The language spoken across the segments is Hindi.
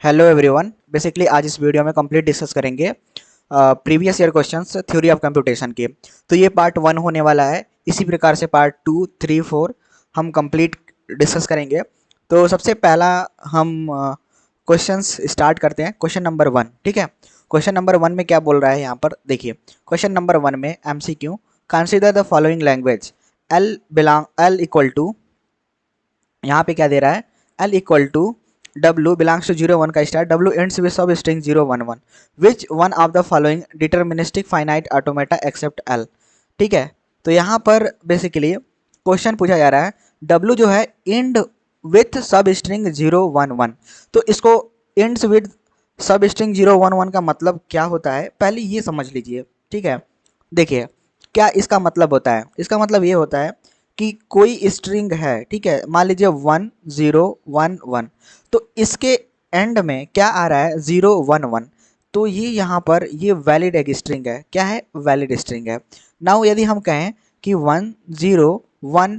Hello everyone. बेसिकली आज इस वीडियो में कंप्लीट डिस्कस करेंगे previous year questions theory of computation के। तो ये पार्ट 1 होने वाला है। इसी प्रकार से पार्ट 2, 3, 4 हम कंप्लीट डिस्कस करेंगे। तो सबसे पहला हम क्वेश्चंस स्टार्ट करते हैं। क्वेश्चन नंबर 1, ठीक है। क्वेश्चन नंबर 1 में क्या बोल रहा है यहाँ पर देखिए। क्वेश्चन नंबर 1 में MCQ, consider the following language L equal to, यहाँ पे क्या दे रहा है, L equal to W belongs to 0 1 का star, W ends with sub string 0 1 1, which one of the following deterministic finite automata accept L। ठीक है। तो यहाँ पर बेसिकली क्वेश्चन पूछा जा रहा है W जो है एंड विथ सब स्ट्रिंग 0 1 1। तो इसको एंड्स विद सब स्ट्रिंग 0 1 1 का मतलब क्या होता है पहले ये समझ लीजिए। ठीक है, देखिए क्या इसका मतलब होता है। इसका मतलब ये होता है कि कोई स्ट्रिंग है, ठीक है, मान लीजिए 1 0 1 1, तो इसके एंड में क्या आ रहा है 0 1 1। तो ये यहाँ पर ये वैलिड एक स्ट्रिंग है। क्या है? वैलिड स्ट्रिंग है। नाउ यदि हम कहें कि 1 0 1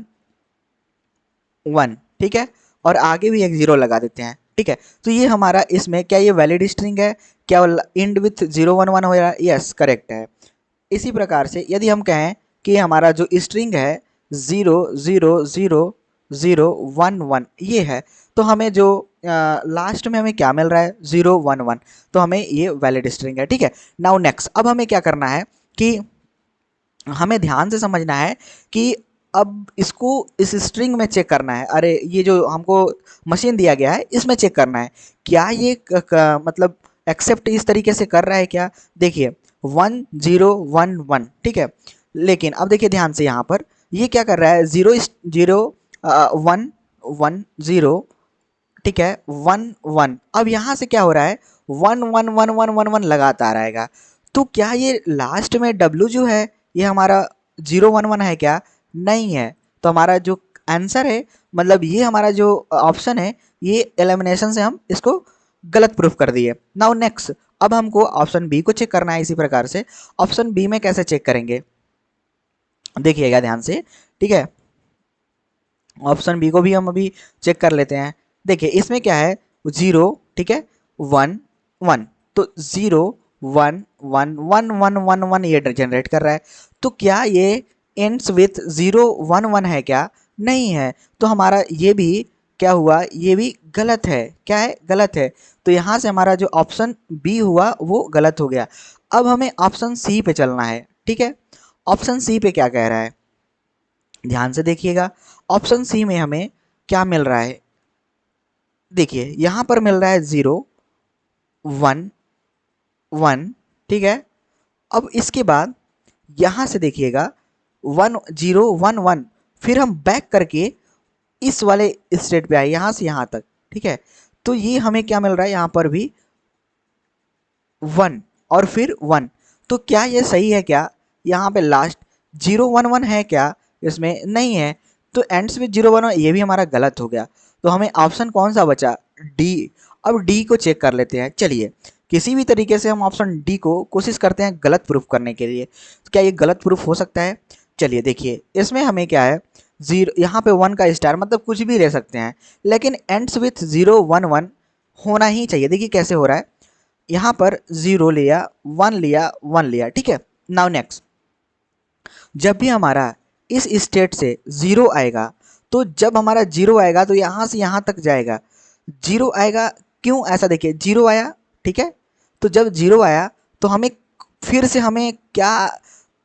1, ठीक है, और आगे भी एक जीरो लगा देते हैं, ठीक है, तो ये हमारा इसमें क्या ये वैलिड स्ट्रिंग है? क्या एंड विथ 0 1 1 हो रहा है? यस, करेक्ट है। इसी प्रकार से यदि हम कहें कि हमारा जो स्ट्रिंग है 0 0 0 0 1 1 ये है, तो हमें जो लास्ट में हमें क्या मिल रहा है 0 1 1, तो हमें ये वैलिड स्ट्रिंग है। ठीक है। नाउ नेक्स्ट, अब हमें क्या करना है कि हमें ध्यान से समझना है कि अब इसको इस स्ट्रिंग में चेक करना है। अरे ये जो हमको मशीन दिया गया है इसमें चेक करना है क्या ये मतलब एक्सेप्ट इस तरीके से कर रहा है क्या। देखिए 1 0 1 1, ठीक है, लेकिन अब देखिए ध्यान से यहाँ पर ये क्या कर रहा है 0 0 1 1 0, ठीक है, 1 1। अब यहाँ से क्या हो रहा है 1 1 1 1 1 1 लगातार आएगा। तो क्या ये लास्ट में W जो है ये हमारा 0 1 1 है क्या? नहीं है। तो हमारा जो आंसर है, मतलब ये हमारा जो ऑप्शन है, ये एलिमिनेशन से हम इसको गलत प्रूफ कर दिए। नाउ नेक्स्ट, अब हमको ऑप्शन बी को चेक करना है। इसी प्रकार से ऑप्शन बी में कैसे चेक करेंगे देखिएगा ध्यान से, ठीक है। ऑप्शन बी को भी हम अभी चेक कर लेते हैं। देखिए इसमें क्या है 0, ठीक है, 1 1, तो 0 1 1 1 1 1 1 ये जनरेट कर रहा है। तो क्या ये एंड्स विथ 0 1 1 है क्या? नहीं है। तो हमारा ये भी क्या हुआ, ये भी गलत है। क्या है? गलत है। तो यहाँ से हमारा जो ऑप्शन बी हुआ वो गलत हो गया। अब हमें ऑप्शन सी पे चलना है, ठीक है। ऑप्शन सी पे क्या कह रहा है ध्यान से देखिएगा। ऑप्शन सी में हमें क्या मिल रहा है, देखिए यहां पर मिल रहा है 0 1 1, ठीक है। अब इसके बाद यहां से देखिएगा 1 0 1 1, फिर हम बैक करके इस वाले स्टेट पे आए यहां से यहां तक, ठीक है। तो ये हमें क्या मिल रहा है यहाँ पर भी 1 और फिर 1। तो क्या ये सही है क्या? यहाँ पे लास्ट 0 1 1 है क्या? इसमें नहीं है। तो एंड्स विद 0 1 1 ये भी हमारा गलत हो गया। तो हमें ऑप्शन कौन सा बचा? डी। अब डी को चेक कर लेते हैं। चलिए किसी भी तरीके से हम ऑप्शन डी को कोशिश करते हैं गलत प्रूफ करने के लिए। तो क्या ये गलत प्रूफ हो सकता है? चलिए देखिए इसमें हमें क्या है 0, यहाँ पे 1 का स्टार मतलब कुछ भी ले सकते हैं, लेकिन एंड्स विथ 0 1 1 होना ही चाहिए। देखिए कैसे हो रहा है, यहाँ पर 0 लिया, 1 लिया, 1 लिया, ठीक है। नाउ नेक्स्ट, जब भी हमारा इस स्टेट से 0 आएगा, तो जब हमारा 0 आएगा तो यहाँ से यहाँ तक जाएगा 0 आएगा। क्यों ऐसा? देखिए 0 आया, ठीक है, तो जब 0 आया तो हमें फिर से हमें क्या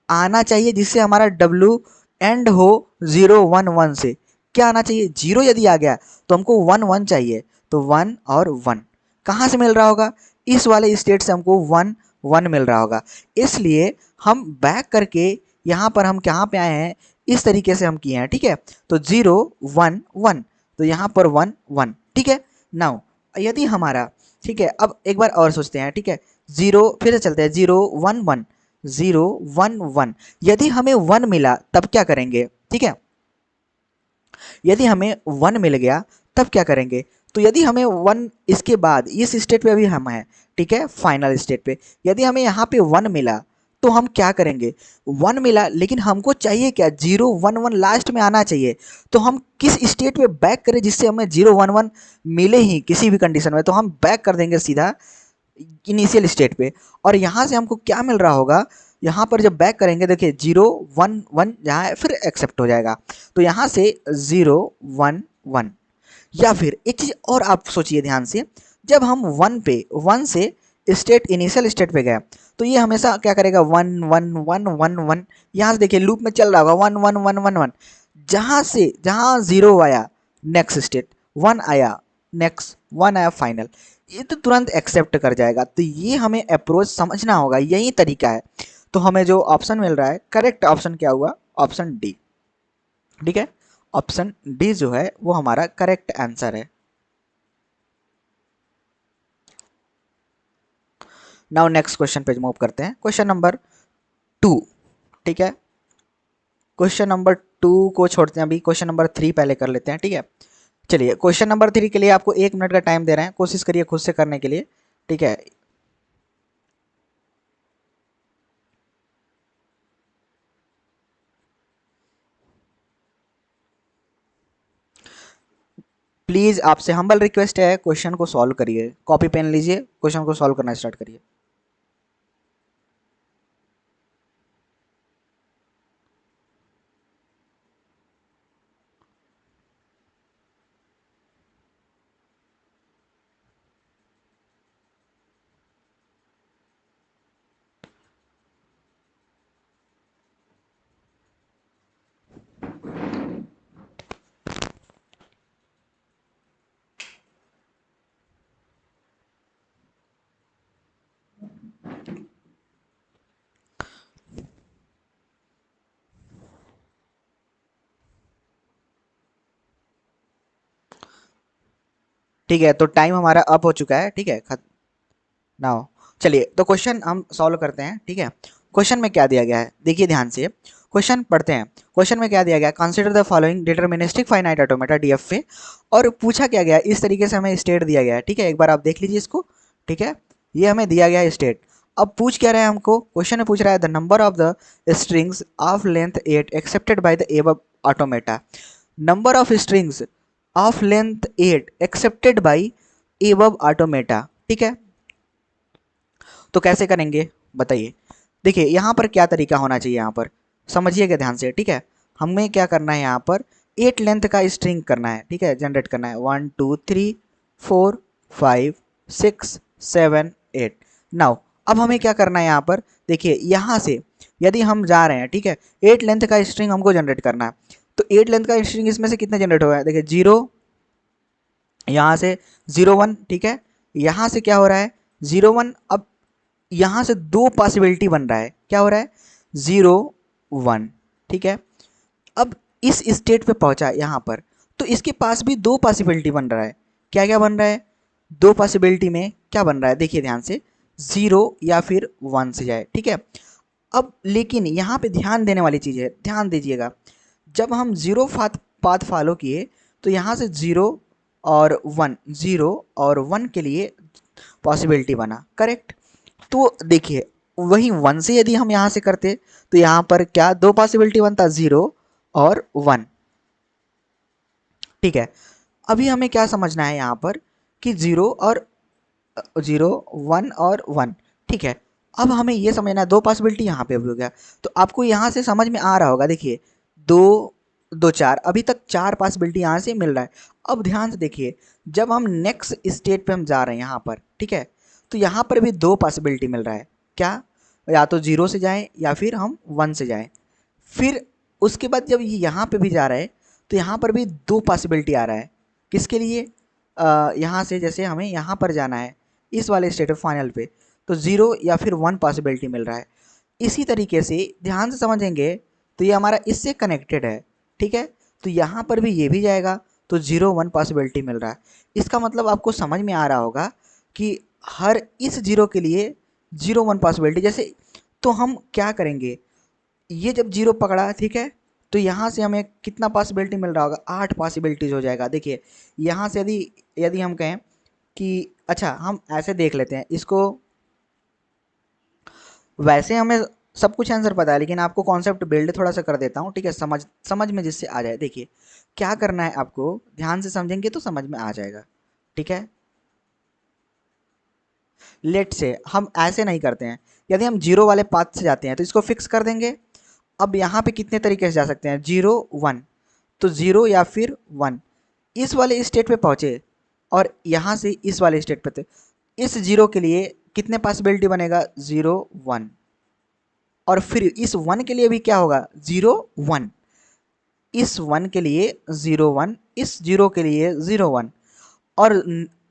आना चाहिए जिससे हमारा W एंड हो 0 1 1 से? क्या आना चाहिए? 0 यदि आ गया तो हमको 1 1 चाहिए। तो 1 और 1 कहाँ से मिल रहा होगा? इस वाले स्टेट से हमको 1 1 मिल रहा होगा। इसलिए हम बैक करके यहाँ पर हम कहाँ पे आए हैं, इस तरीके से हम किए हैं, ठीक है। तो 0 1 1, तो यहाँ पर 1 1, ठीक है। नाउ यदि हमारा, ठीक है, अब एक बार और सोचते हैं, ठीक है, 0 फिर से चलते हैं 0 1 1 0 1 1। यदि हमें 1 मिला तब क्या करेंगे? ठीक है, यदि हमें 1 मिल गया तब क्या करेंगे? तो यदि हमें 1 इसके बाद इस स्टेट पे अभी हम हैं, ठीक है, फाइनल स्टेट पे, यदि हमें यहाँ पे 1 मिला तो हम क्या करेंगे, 1 मिला लेकिन हमको चाहिए क्या, 0 1 1 लास्ट में आना चाहिए। तो हम किस स्टेट में बैक करें जिससे हमें 0 1 1 मिले ही किसी भी कंडीशन में, तो हम बैक कर देंगे सीधा इनिशियल स्टेट पे। और यहाँ से हमको क्या मिल रहा होगा, यहाँ पर जब बैक करेंगे देखिए 0 1 1 जहाँ है फिर एक्सेप्ट हो जाएगा। तो यहाँ से 0 1 1, या फिर एक चीज़ और आप सोचिए ध्यान से, जब हम 1 से स्टेट इनिशियल स्टेट पे गए तो ये हमेशा क्या करेगा, 1 1 1 1 1, यहाँ से देखिए लूप में चल रहा होगा 1 1 1 1 1, जहाँ 0 आया नेक्स्ट स्टेट, 1 आया नेक्स्ट, 1 आया फाइनल, ये तो तुरंत एक्सेप्ट कर जाएगा। तो ये हमें अप्रोच समझना होगा, यही तरीका है। तो हमें जो ऑप्शन मिल रहा है, करेक्ट ऑप्शन क्या हुआ, ऑप्शन डी। ठीक है, ऑप्शन डी जो है वो हमारा करेक्ट आंसर है। नाउ नेक्स्ट क्वेश्चन पे मूव करते हैं, क्वेश्चन नंबर 2। ठीक है, क्वेश्चन नंबर 2 को छोड़ते हैं, अभी क्वेश्चन नंबर 3 पहले कर लेते हैं। ठीक है, चलिए क्वेश्चन नंबर 3 के लिए आपको 1 मिनट का टाइम दे रहे हैं, कोशिश करिए खुद से करने के लिए। ठीक है, प्लीज़ आपसे हम्बल रिक्वेस्ट है, क्वेश्चन को सॉल्व करिए, कॉपी पेन लीजिए, क्वेश्चन को सॉल्व करना स्टार्ट करिए। ठीक है, तो टाइम हमारा अप हो चुका है। ठीक है, नाउ चलिए तो क्वेश्चन हम सॉल्व करते हैं। ठीक है, क्वेश्चन में क्या दिया गया है, देखिए ध्यान से, क्वेश्चन पढ़ते हैं। क्वेश्चन में क्या दिया गया है, consider the following deterministic finite automata DFA, और पूछा क्या गया है, इस तरीके से हमें स्टेट दिया गया है। ठीक है, एक बार आप देख लीजिए इसको। ठीक है, ये हमें दिया गया है स्टेट। अब पूछ क्या रहा है हमको, क्वेश्चन में पूछ रहा है the number of the strings of length 8 accepted by the above automata, number of strings of length 8 accepted by above automata. ठीक है, तो कैसे करेंगे बताइए। देखिए यहाँ पर क्या तरीका होना चाहिए, यहाँ पर समझिएगा ध्यान से। ठीक है, हमें क्या करना है, यहाँ पर 8 लेंथ का स्ट्रिंग करना है। ठीक है, जनरेट करना है 1 2 3 4 5 6 7 8। नाउ अब हमें क्या करना है, यहाँ पर देखिए, यहाँ से यदि हम जा रहे हैं, ठीक है, 8 लेंथ का स्ट्रिंग हमको जनरेट करना है। तो 8 लेंथ का स्ट्रिंग इसमें से कितने जनरेट हो रहा है, देखिए 0, यहाँ से 0 1। ठीक है, यहाँ से क्या हो रहा है 0 1। अब यहाँ से दो पॉसिबिलिटी बन रहा है, क्या हो रहा है 0 1। ठीक है, अब इस स्टेट पे पहुंचा यहाँ पर, तो इसके पास भी दो पॉसिबिलिटी बन रहा है। क्या क्या बन रहा है, दो पॉसिबिलिटी में क्या बन रहा है, देखिए ध्यान से, 0 या फिर 1 से जाए। ठीक है, अब लेकिन यहाँ पे ध्यान देने वाली चीज़ है, ध्यान दीजिएगा, जब हम जीरो पाथ फॉलो किए तो यहाँ से 0 और 1, 0 और 1 के लिए पॉसिबिलिटी बना, करेक्ट। तो देखिए वही 1 से यदि हम यहाँ से करते तो यहाँ पर क्या दो पॉसिबिलिटी बनता, 0 और 1। ठीक है, अभी हमें क्या समझना है यहाँ पर कि 0 1 और 1। ठीक है, अब हमें ये समझना है, दो पॉसिबिलिटी यहाँ पे भी हो गया, तो आपको यहाँ से समझ में आ रहा होगा। देखिए 2 2 4, अभी तक 4 पॉसिबिलिटी यहाँ से मिल रहा है। अब ध्यान से देखिए, जब हम नेक्स्ट स्टेट पे हम जा रहे हैं यहाँ पर, ठीक है, तो यहाँ पर भी दो पॉसिबिलिटी मिल रहा है, क्या, या तो 0 से जाएं या फिर हम 1 से जाएं। फिर उसके बाद जब ये यहाँ पे भी जा रहा है तो यहाँ पर भी दो पॉसिबिलिटी आ रहा है, किसके लिए, यहाँ से जैसे हमें यहाँ पर जाना है इस वाले स्टेट ऑफ फाइनल पे, तो 0 या फिर 1 पॉसिबिलिटी मिल रहा है। इसी तरीके से ध्यान से समझेंगे तो ये हमारा इससे कनेक्टेड है। ठीक है, तो यहाँ पर भी ये भी जाएगा तो 0 1 पॉसिबिलिटी मिल रहा है। इसका मतलब आपको समझ में आ रहा होगा कि हर इस 0 के लिए 0 1 पॉसिबिलिटी, जैसे तो हम क्या करेंगे, ये जब 0 पकड़ा, ठीक है, तो यहाँ से हमें कितना पॉसिबिलिटी मिल रहा होगा, 8 पॉसिबिलिटीज हो जाएगा। देखिए यहाँ से यदि यदि हम कहें कि अच्छा हम ऐसे देख लेते हैं इसको, वैसे हमें सब कुछ आंसर पता है, लेकिन आपको कॉन्सेप्ट बिल्ड थोड़ा सा कर देता हूँ, ठीक है, समझ समझ में जिससे आ जाए। देखिए क्या करना है आपको, ध्यान से समझेंगे तो समझ में आ जाएगा, ठीक है। लेट से हम ऐसे नहीं करते हैं, यदि हम जीरो वाले पाथ से जाते हैं तो इसको फिक्स कर देंगे। अब यहाँ पे कितने तरीके से जा सकते हैं, जीरो वन, तो जीरो या फिर वन, इस वाले स्टेट पे पहुंचे और यहाँ से इस वाले स्टेट पे थे। इस जीरो के लिए कितने पॉसिबिलिटी बनेगा, जीरो वन, और फिर इस वन के लिए भी क्या होगा, जीरो वन, इस वन के लिए जीरो वन, इस जीरो के लिए जीरो वन, और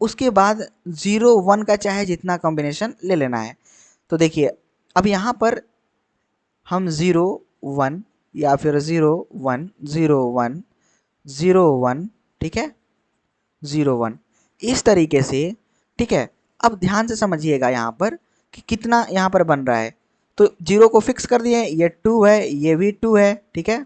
उसके बाद जीरो वन का चाहे जितना कॉम्बिनेशन ले लेना है। तो देखिए अब यहाँ पर हम ज़ीरो वन या फिर zero one zero one zero one, ठीक है, ज़ीरो वन, इस तरीके से, ठीक है। अब ध्यान से समझिएगा यहाँ पर कि कितना यहाँ पर बन रहा है। तो जीरो को फिक्स कर दिए, ये टू है, ये भी टू है, ठीक है,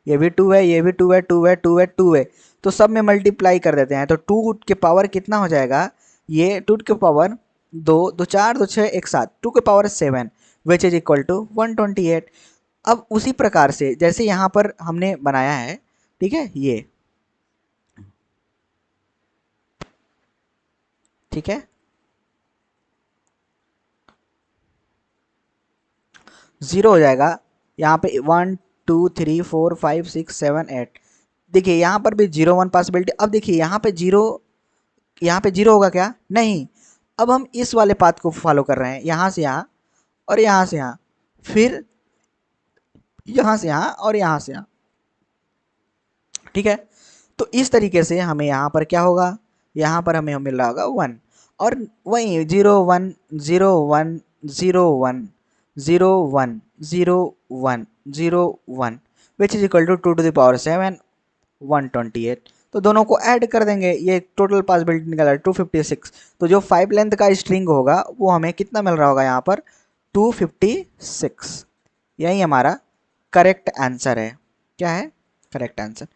ये भी टू है, ये भी टू है, टू है, टू है, टू है, तो सब में मल्टीप्लाई कर देते हैं। तो टू के पावर कितना हो जाएगा, ये टू के पावर दो, दो चार, दो छः, एक सात, टू के power seven, which is equal to 128। अब उसी प्रकार से जैसे यहाँ पर हमने बनाया है, ठीक है, ये, ठीक है, ज़ीरो हो जाएगा यहाँ पे, one two three four five six seven eight. देखिए यहाँ पर भी जीरो वन पॉसिबिलिटी। अब देखिए यहाँ पे जीरो, यहाँ पे जीरो होगा क्या, नहीं। अब हम इस वाले पाथ को फॉलो कर रहे हैं, यहाँ से यहाँ और यहाँ से यहाँ, फिर यहाँ से यहाँ और यहाँ से यहाँ, ठीक है। तो इस तरीके से हमें यहाँ पर क्या होगा, यहाँ पर हमें मिल रहा होगा वन, और वही zero one zero one zero one zero one zero one zero one, which is equal to two to the power seven, 128। तो दोनों को ऐड कर देंगे, ये टोटल पॉसिबिलिटी निकल रहा है 256। तो जो 5 लेंथ का स्ट्रिंग होगा वो हमें कितना मिल रहा होगा यहाँ पर, 256। यही हमारा करेक्ट आंसर है। क्या है correct answer.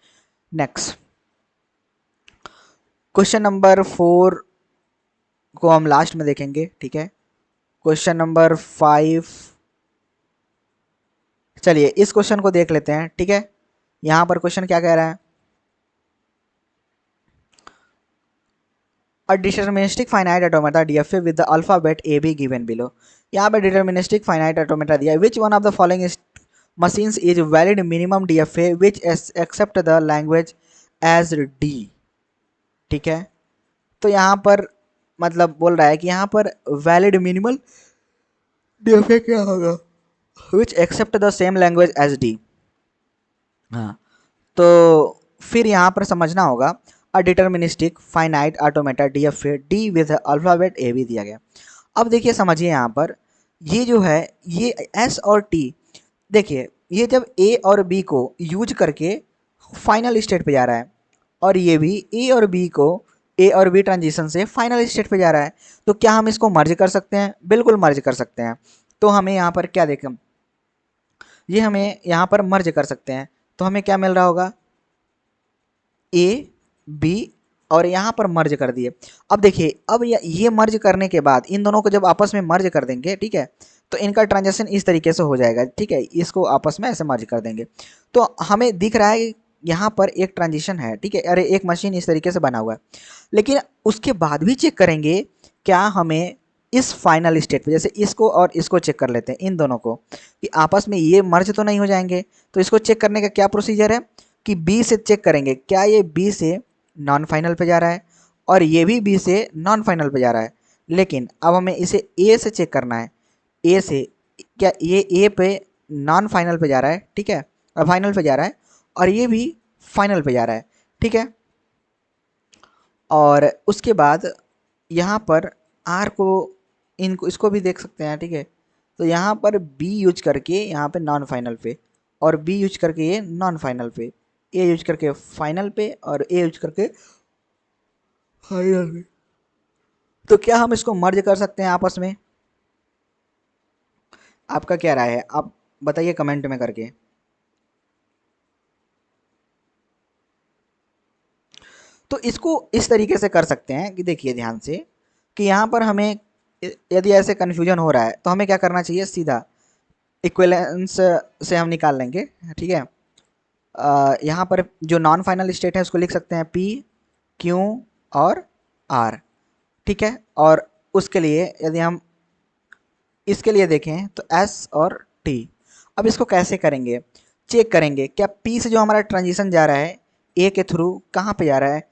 Next question number 4 को हम लास्ट में देखेंगे, ठीक है। क्वेश्चन नंबर 5, चलिए इस क्वेश्चन को देख लेते हैं, ठीक है। यहाँ पर क्वेश्चन क्या कह रहा है, a deterministic finite automata DFA with the alphabet AB given below। यहाँ पे deterministic finite automata दिया है, which one of the following machines is valid minimum DFA which accept the language as D, ठीक है। तो यहाँ पर मतलब बोल रहा है कि यहाँ पर valid minimal DFA क्या होगा, which accept the same language as D। हाँ, तो फिर यहाँ पर समझना होगा uh deterministic finite automata DFA D with alphabet AB दिया गया। अब देखिए समझिए यहाँ पर ये जो है ये S और T, देखिए ये जब A और B को यूज करके फाइनल स्टेट पे जा रहा है, और ये भी A और B को A और B ट्रांजिशन से फाइनल स्टेट पे जा रहा है, तो क्या हम इसको मर्ज कर सकते हैं, बिल्कुल मर्ज कर सकते हैं। तो हमें यहाँ पर क्या देखें, ये हमें यहाँ पर मर्ज कर सकते हैं, तो हमें क्या मिल रहा होगा, ए बी, और यहाँ पर मर्ज कर दिए। अब देखिए अब ये मर्ज करने के बाद इन दोनों को जब आपस में मर्ज कर देंगे, ठीक है, तो इनका ट्रांजेक्शन इस तरीके से हो जाएगा, ठीक है, इसको आपस में ऐसे मर्ज कर देंगे। तो हमें दिख रहा है यहाँ पर एक ट्रांजिशन है, ठीक है, अरे एक मशीन इस तरीके से बना हुआ है, लेकिन उसके बाद भी चेक करेंगे क्या हमें इस फाइनल स्टेट पे, जैसे इसको और इसको चेक कर लेते हैं, इन दोनों को कि आपस में ये मर्ज तो नहीं हो जाएंगे। तो इसको चेक करने का क्या प्रोसीजर है कि बी से चेक करेंगे क्या ये बी से नॉन फाइनल पे जा रहा है, और ये भी बी से नॉन फाइनल पे जा रहा है। लेकिन अब हमें इसे ए से चेक करना है, ए से क्या ये ए पे नॉन फाइनल पे जा रहा है, ठीक है, फाइनल पे जा रहा है, और ये भी फाइनल पे जा रहा है, ठीक है। और उसके बाद यहाँ पर आर को इनको इसको भी देख सकते हैं, ठीक है। तो यहाँ पर बी यूज करके यहाँ पे नॉन फाइनल पे, और बी यूज करके ये नॉन फाइनल पे, ए यूज करके फाइनल पे, और ए यूज करके फाइनल पे। तो क्या हम इसको मर्ज कर सकते हैं आपस में, आपका क्या राय है, आप बताइए कमेंट में करके। तो इसको इस तरीके से कर सकते हैं कि देखिए ध्यान से कि यहाँ पर हमें यदि ऐसे कन्फ्यूजन हो रहा है तो हमें क्या करना चाहिए, सीधा इक्विवेलेंस से हम निकाल लेंगे, ठीक है। यहाँ पर जो नॉन फाइनल स्टेट है उसको लिख सकते हैं पी, क्यू और आर, ठीक है। और उसके लिए यदि हम इसके लिए देखें तो एस और टी। अब इसको कैसे करेंगे, चेक करेंगे क्या पी से जो हमारा ट्रांजिशन जा रहा है ए के थ्रू कहाँ पे जा रहा है,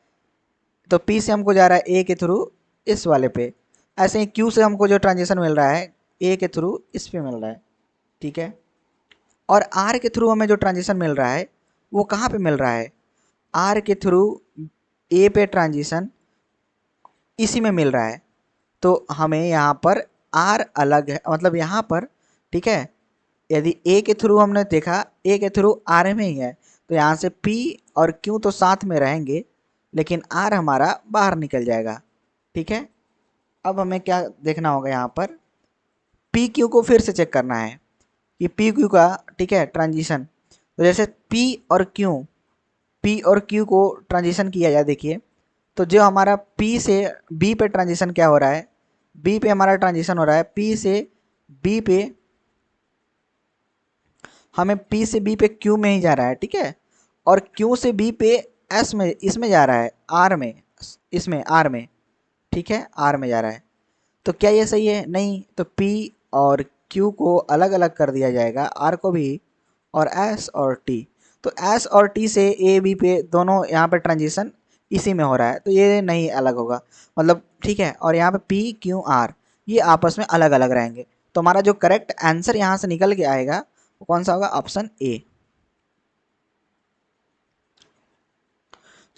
तो पी से हमको जा रहा है ए के थ्रू इस वाले पे। ऐसे ही क्यू से हमको जो ट्रांजिशन मिल रहा है ए के थ्रू इस पे मिल रहा है, ठीक है। और आर के थ्रू हमें जो ट्रांजिशन मिल रहा है वो कहाँ पे मिल रहा है, आर के थ्रू ए पे ट्रांजिशन इसी में मिल रहा है। तो हमें यहाँ पर आर अलग है, मतलब यहाँ पर, ठीक है। यदि ए के थ्रू हमने देखा ए के थ्रू आर में ही है, तो यहाँ से पी और क्यू तो साथ में रहेंगे लेकिन आर हमारा बाहर निकल जाएगा, ठीक है। अब हमें क्या देखना होगा, यहाँ पर पी क्यू को फिर से चेक करना है कि पी क्यू का, ठीक है, ट्रांजिशन। तो जैसे पी और क्यू को ट्रांजिशन किया जाए, देखिए तो जो हमारा पी से बी पे ट्रांजिशन क्या हो रहा है, बी पे हमारा ट्रांजिशन हो रहा है पी से बी पे, हमें पी से बी पे क्यू में ही जा रहा है, ठीक है। और क्यू से बी पे एस में, इसमें जा रहा है आर में, इसमें आर में, ठीक है, आर में जा रहा है। तो क्या ये सही है, नहीं। तो पी और क्यू को अलग अलग कर दिया जाएगा, आर को भी, और एस और टी। तो एस और टी से ए बी पे दोनों यहाँ पे ट्रांजिशन इसी में हो रहा है, तो ये नहीं अलग होगा, मतलब ठीक है। और यहाँ पे पी क्यू आर ये आपस में अलग अलग रहेंगे। तो हमारा जो करेक्ट आंसर यहाँ से निकल के आएगा वो कौन सा होगा, ऑप्शन ए।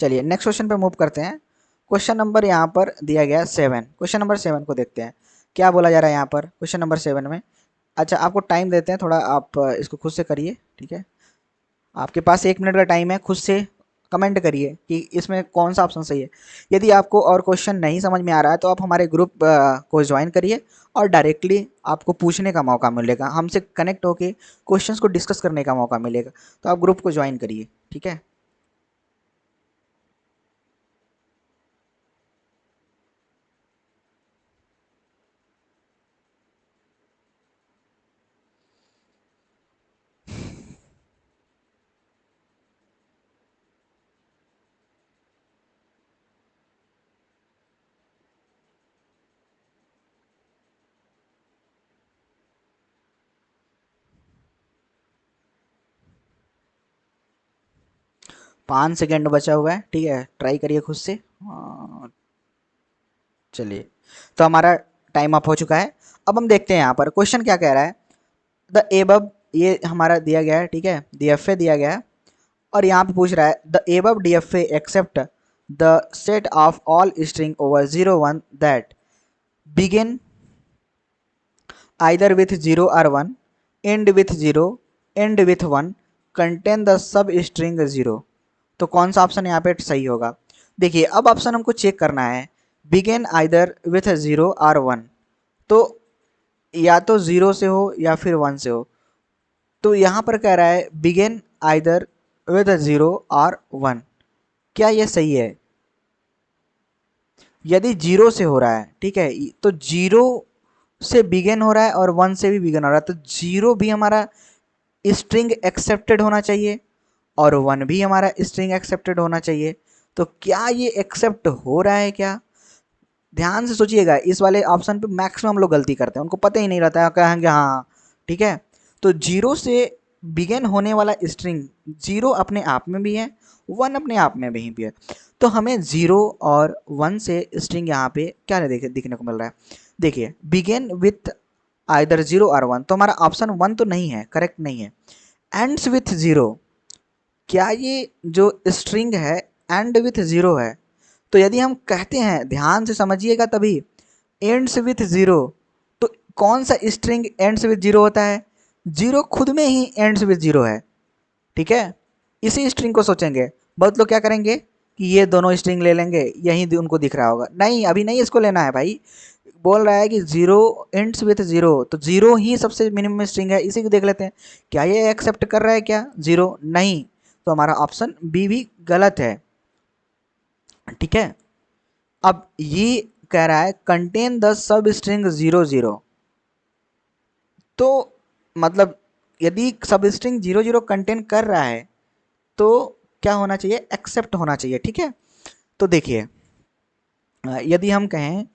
चलिए नेक्स्ट क्वेश्चन पे मूव करते हैं। क्वेश्चन नंबर यहाँ पर दिया गया 7। क्वेश्चन नंबर 7 को देखते हैं क्या बोला जा रहा है यहाँ पर क्वेश्चन नंबर 7 में। अच्छा आपको टाइम देते हैं थोड़ा, आप इसको खुद से करिए, ठीक है। आपके पास 1 मिनट का टाइम है, खुद से कमेंट करिए कि इसमें कौन सा ऑप्शन सही है। यदि आपको और क्वेश्चन नहीं समझ में आ रहा है तो आप हमारे ग्रुप को ज्वाइन करिए और डायरेक्टली आपको पूछने का मौका मिलेगा, हमसे कनेक्ट होके क्वेश्चंस को डिस्कस करने का मौका मिलेगा। तो आप ग्रुप को ज्वाइन करिए, ठीक है। 5 सेकेंड बचा हुआ है, ठीक है, ट्राई करिए खुद से। चलिए तो हमारा टाइम अप हो चुका है। अब हम देखते हैं यहाँ पर क्वेश्चन क्या कह रहा है। द एबव, ये हमारा दिया गया है, ठीक है, डीएफए दिया गया है। और यहाँ पे पूछ रहा है the above DFA accept the set of all string over 0 1 that begin either with 0 or 1, end with 0, end with 1, contain the सब string 0। तो कौन सा ऑप्शन यहाँ पे सही होगा, देखिए अब ऑप्शन हमको चेक करना है। बिगेन आइदर विथ 0 और 1, तो या तो 0 से हो या फिर 1 से हो। तो यहाँ पर कह रहा है बिगेन आइदर विथ 0 और 1, क्या ये सही है। यदि 0 से हो रहा है, ठीक है, तो 0 से बिगेन हो रहा है और 1 से भी बिगेन हो रहा है, तो 0 भी हमारा स्ट्रिंग एक्सेप्टेड होना चाहिए और 1 भी हमारा स्ट्रिंग एक्सेप्टेड होना चाहिए। तो क्या ये एक्सेप्ट हो रहा है क्या, ध्यान से सोचिएगा। इस वाले ऑप्शन पे मैक्सिमम लोग गलती करते हैं, उनको पता ही नहीं रहता है, कहेंगे हाँ ठीक है। तो 0 से बिगेन होने वाला स्ट्रिंग 0 अपने आप में भी है, 1 अपने आप में भी है। तो हमें 0 और 1 से स्ट्रिंग यहाँ पे क्या दिखने को मिल रहा है, देखिए बिगेन विथ आइदर 0 और 1, तो हमारा ऑप्शन 1 तो नहीं है, करेक्ट नहीं है। एंड्स विथ 0, क्या ये जो स्ट्रिंग है एंड विथ 0 है। तो यदि हम कहते हैं, ध्यान से समझिएगा तभी, एंड्स विथ 0, तो कौन सा स्ट्रिंग एंड्स विथ 0 होता है, 0 खुद में ही एंड्स विथ 0 है, ठीक है। इसी स्ट्रिंग को सोचेंगे, बहुत लोग क्या करेंगे कि ये दोनों स्ट्रिंग ले लेंगे, यही उनको दिख रहा होगा, नहीं अभी नहीं इसको लेना है भाई। बोल रहा है कि 0 एंड्स विथ 0, तो 0 ही सबसे मिनिमम स्ट्रिंग है, इसी को देख लेते हैं क्या ये एक्सेप्ट कर रहा है क्या 0, नहीं। तो हमारा ऑप्शन बी भी गलत है, ठीक है। अब ये कह रहा है कंटेन द सब स्ट्रिंग 0 0, तो मतलब यदि सब स्ट्रिंग 00 कंटेन कर रहा है तो क्या होना चाहिए, एक्सेप्ट होना चाहिए। ठीक है, तो देखिए यदि हम कहें,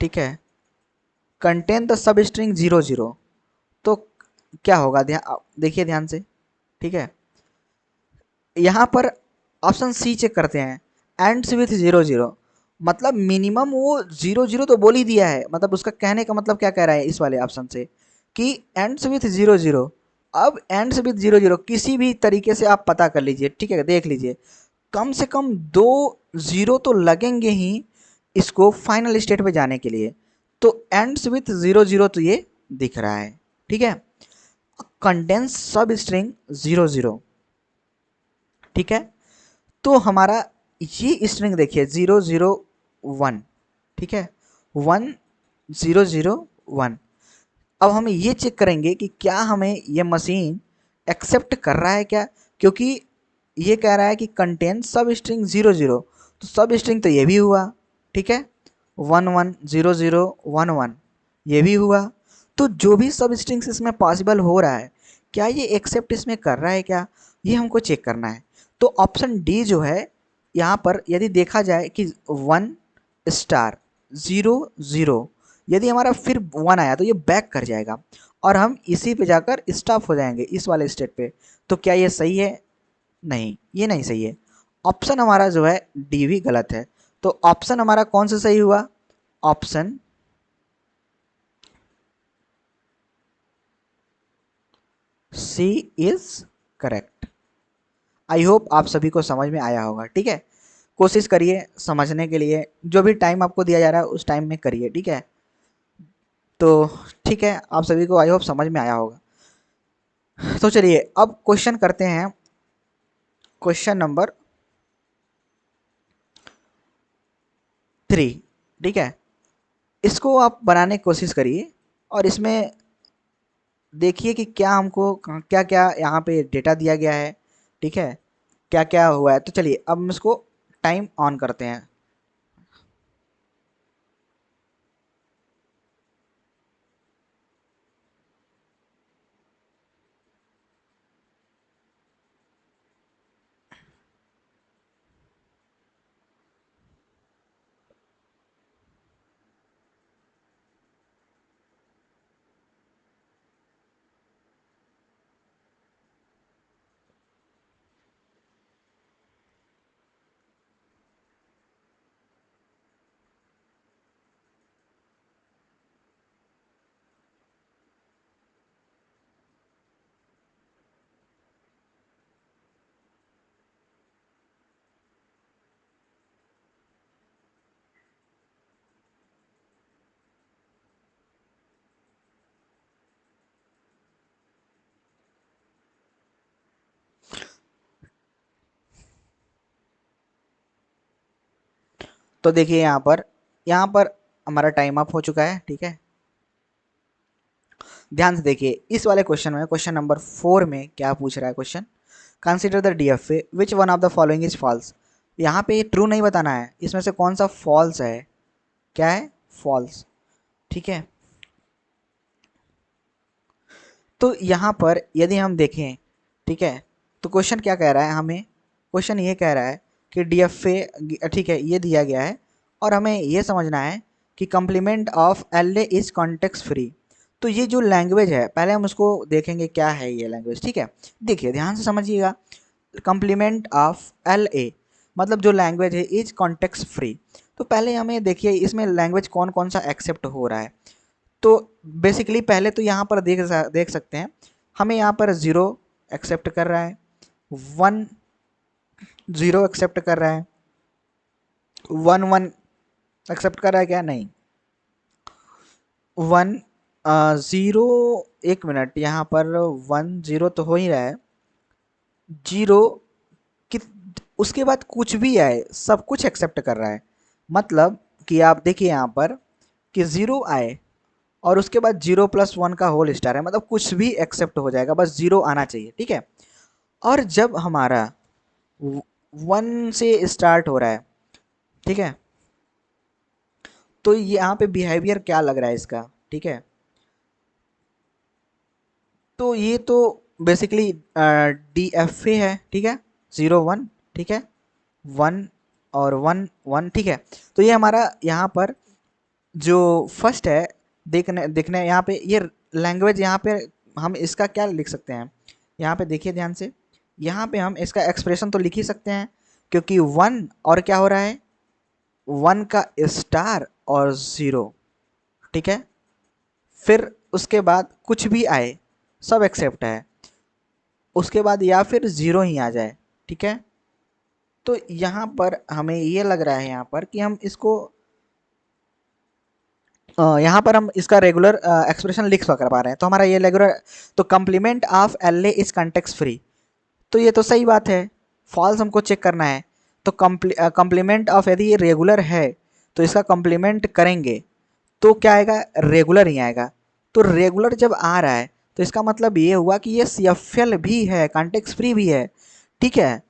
ठीक है, कंटेन द सब स्ट्रिंग 00, तो क्या होगा, देखिए ध्यान से। ठीक है, यहाँ पर ऑप्शन सी चेक करते हैं, एंड्स विथ 00, मतलब मिनिमम वो 00 तो बोल ही दिया है, मतलब उसका कहने का मतलब क्या कह रहा है इस वाले ऑप्शन से कि एंड्स विथ 00। अब एंड्स विथ 00 किसी भी तरीके से आप पता कर लीजिए, ठीक है, देख लीजिए, कम से कम 2 जीरो तो लगेंगे ही इसको फाइनल स्टेट पे जाने के लिए। तो एंड्स विथ 00 तो ये दिख रहा है। ठीक है, कंडेंस सब स्ट्रिंग 00, ठीक है, तो हमारा ये स्ट्रिंग देखिए 001, ठीक है, 1001। अब हम ये चेक करेंगे कि क्या हमें ये मशीन एक्सेप्ट कर रहा है क्या, क्योंकि ये कह रहा है कि कंटेन सब स्ट्रिंग 00, तो सब स्ट्रिंग तो ये भी हुआ। ठीक है, 110011 ये भी हुआ। तो जो भी सब स्ट्रिंग्स इसमें पॉसिबल हो रहा है, क्या ये एक्सेप्ट इसमें कर रहा है क्या, ये हमको चेक करना है। तो ऑप्शन डी जो है, यहाँ पर यदि देखा जाए कि 1*00, यदि हमारा फिर 1 आया तो ये बैक कर जाएगा और हम इसी पे जाकर स्टॉप हो जाएंगे इस वाले स्टेट पे। तो क्या ये सही है, नहीं, ये नहीं सही है। ऑप्शन हमारा जो है डी भी गलत है। तो ऑप्शन हमारा कौन सा सही हुआ, option C is correct. I hope आप सभी को समझ में आया होगा। ठीक है, कोशिश करिए समझने के लिए, जो भी टाइम आपको दिया जा रहा है उस टाइम में करिए। ठीक है, तो ठीक है, आप सभी को आई होप समझ में आया होगा। तो चलिए अब क्वेश्चन करते हैं, क्वेश्चन नंबर 3। ठीक है, इसको आप बनाने की कोशिश करिए और इसमें देखिए कि क्या हमको क्या क्या यहाँ पे डेटा दिया गया है। ठीक है, क्या क्या हुआ है। तो चलिए अब हम इसको टाइम ऑन करते हैं। तो देखिए यहाँ पर हमारा टाइम अप हो चुका है। ठीक है, ध्यान से देखिए इस वाले क्वेश्चन में, क्वेश्चन नंबर 4 में क्या पूछ रहा है question, consider the DFA which one of the following is false. यहाँ पे ट्रू नहीं बताना है, इसमें से कौन सा फॉल्स है, क्या है, फॉल्स। ठीक है, तो यहाँ पर यदि हम देखें, ठीक है, तो क्वेश्चन क्या कह रहा है हमें, क्वेश्चन ये कह रहा है कि डीएफए, ठीक है, ये दिया गया है और हमें ये समझना है कि complement of L A is context free. तो ये जो लैंग्वेज है पहले हम उसको देखेंगे क्या है ये लैंग्वेज। ठीक है, देखिए ध्यान से समझिएगा, कम्प्लीमेंट ऑफ एल ए मतलब जो लैंग्वेज है इज कॉन्टेक्स्ट फ्री। तो पहले हमें देखिए इसमें लैंग्वेज कौन कौन सा एक्सेप्ट हो रहा है। तो बेसिकली पहले तो यहाँ पर देख सकते हैं, हमें यहाँ पर 0 एक्सेप्ट कर रहा है, 1 0 एक्सेप्ट कर रहा है, 1 1 एक्सेप्ट कर रहा है क्या, नहीं, 1 0, एक मिनट, यहाँ पर 1 0 तो हो ही रहा है, 0 कि उसके बाद कुछ भी आए सब कुछ एक्सेप्ट कर रहा है। मतलब कि आप देखिए यहाँ पर कि 0 आए और उसके बाद 0+1 का होल स्टार है, मतलब कुछ भी एक्सेप्ट हो जाएगा, बस 0 आना चाहिए। ठीक है, और जब हमारा 1 से स्टार्ट हो रहा है, ठीक है, तो यहाँ पे बिहेवियर क्या लग रहा है इसका। ठीक है, तो ये तो बेसिकली डी एफ ए है, ठीक है, 0 1, ठीक है, 1 और 1 1, ठीक है। तो ये हमारा यहाँ पर जो फर्स्ट है, देखने देखने यहाँ पे ये लैंग्वेज, यहाँ पे हम इसका क्या लिख सकते हैं, यहाँ पे देखिए ध्यान से, यहाँ पे हम इसका एक्सप्रेशन तो लिख ही सकते हैं, क्योंकि 1 और क्या हो रहा है, 1 का स्टार और 0, ठीक है। फिर उसके बाद कुछ भी आए सब एक्सेप्ट है, उसके बाद या फिर 0 ही आ जाए, ठीक है। तो यहाँ पर हमें ये लग रहा है यहाँ पर कि हम इसको यहाँ पर हम इसका रेगुलर एक्सप्रेशन लिख कर पा रहे हैं, तो हमारा ये रेगुलर, तो complement of L A is context free, तो ये तो सही बात है, फॉल्स हमको चेक करना है। तो कंप्लीमेंट ऑफ यदि ये रेगुलर है तो इसका कंप्लीमेंट करेंगे तो क्या आएगा, रेगुलर ही आएगा। तो रेगुलर जब आ रहा है तो इसका मतलब ये हुआ कि ये सी एफ एल भी है, कॉन्टेक्स्ट फ्री भी है, ठीक है।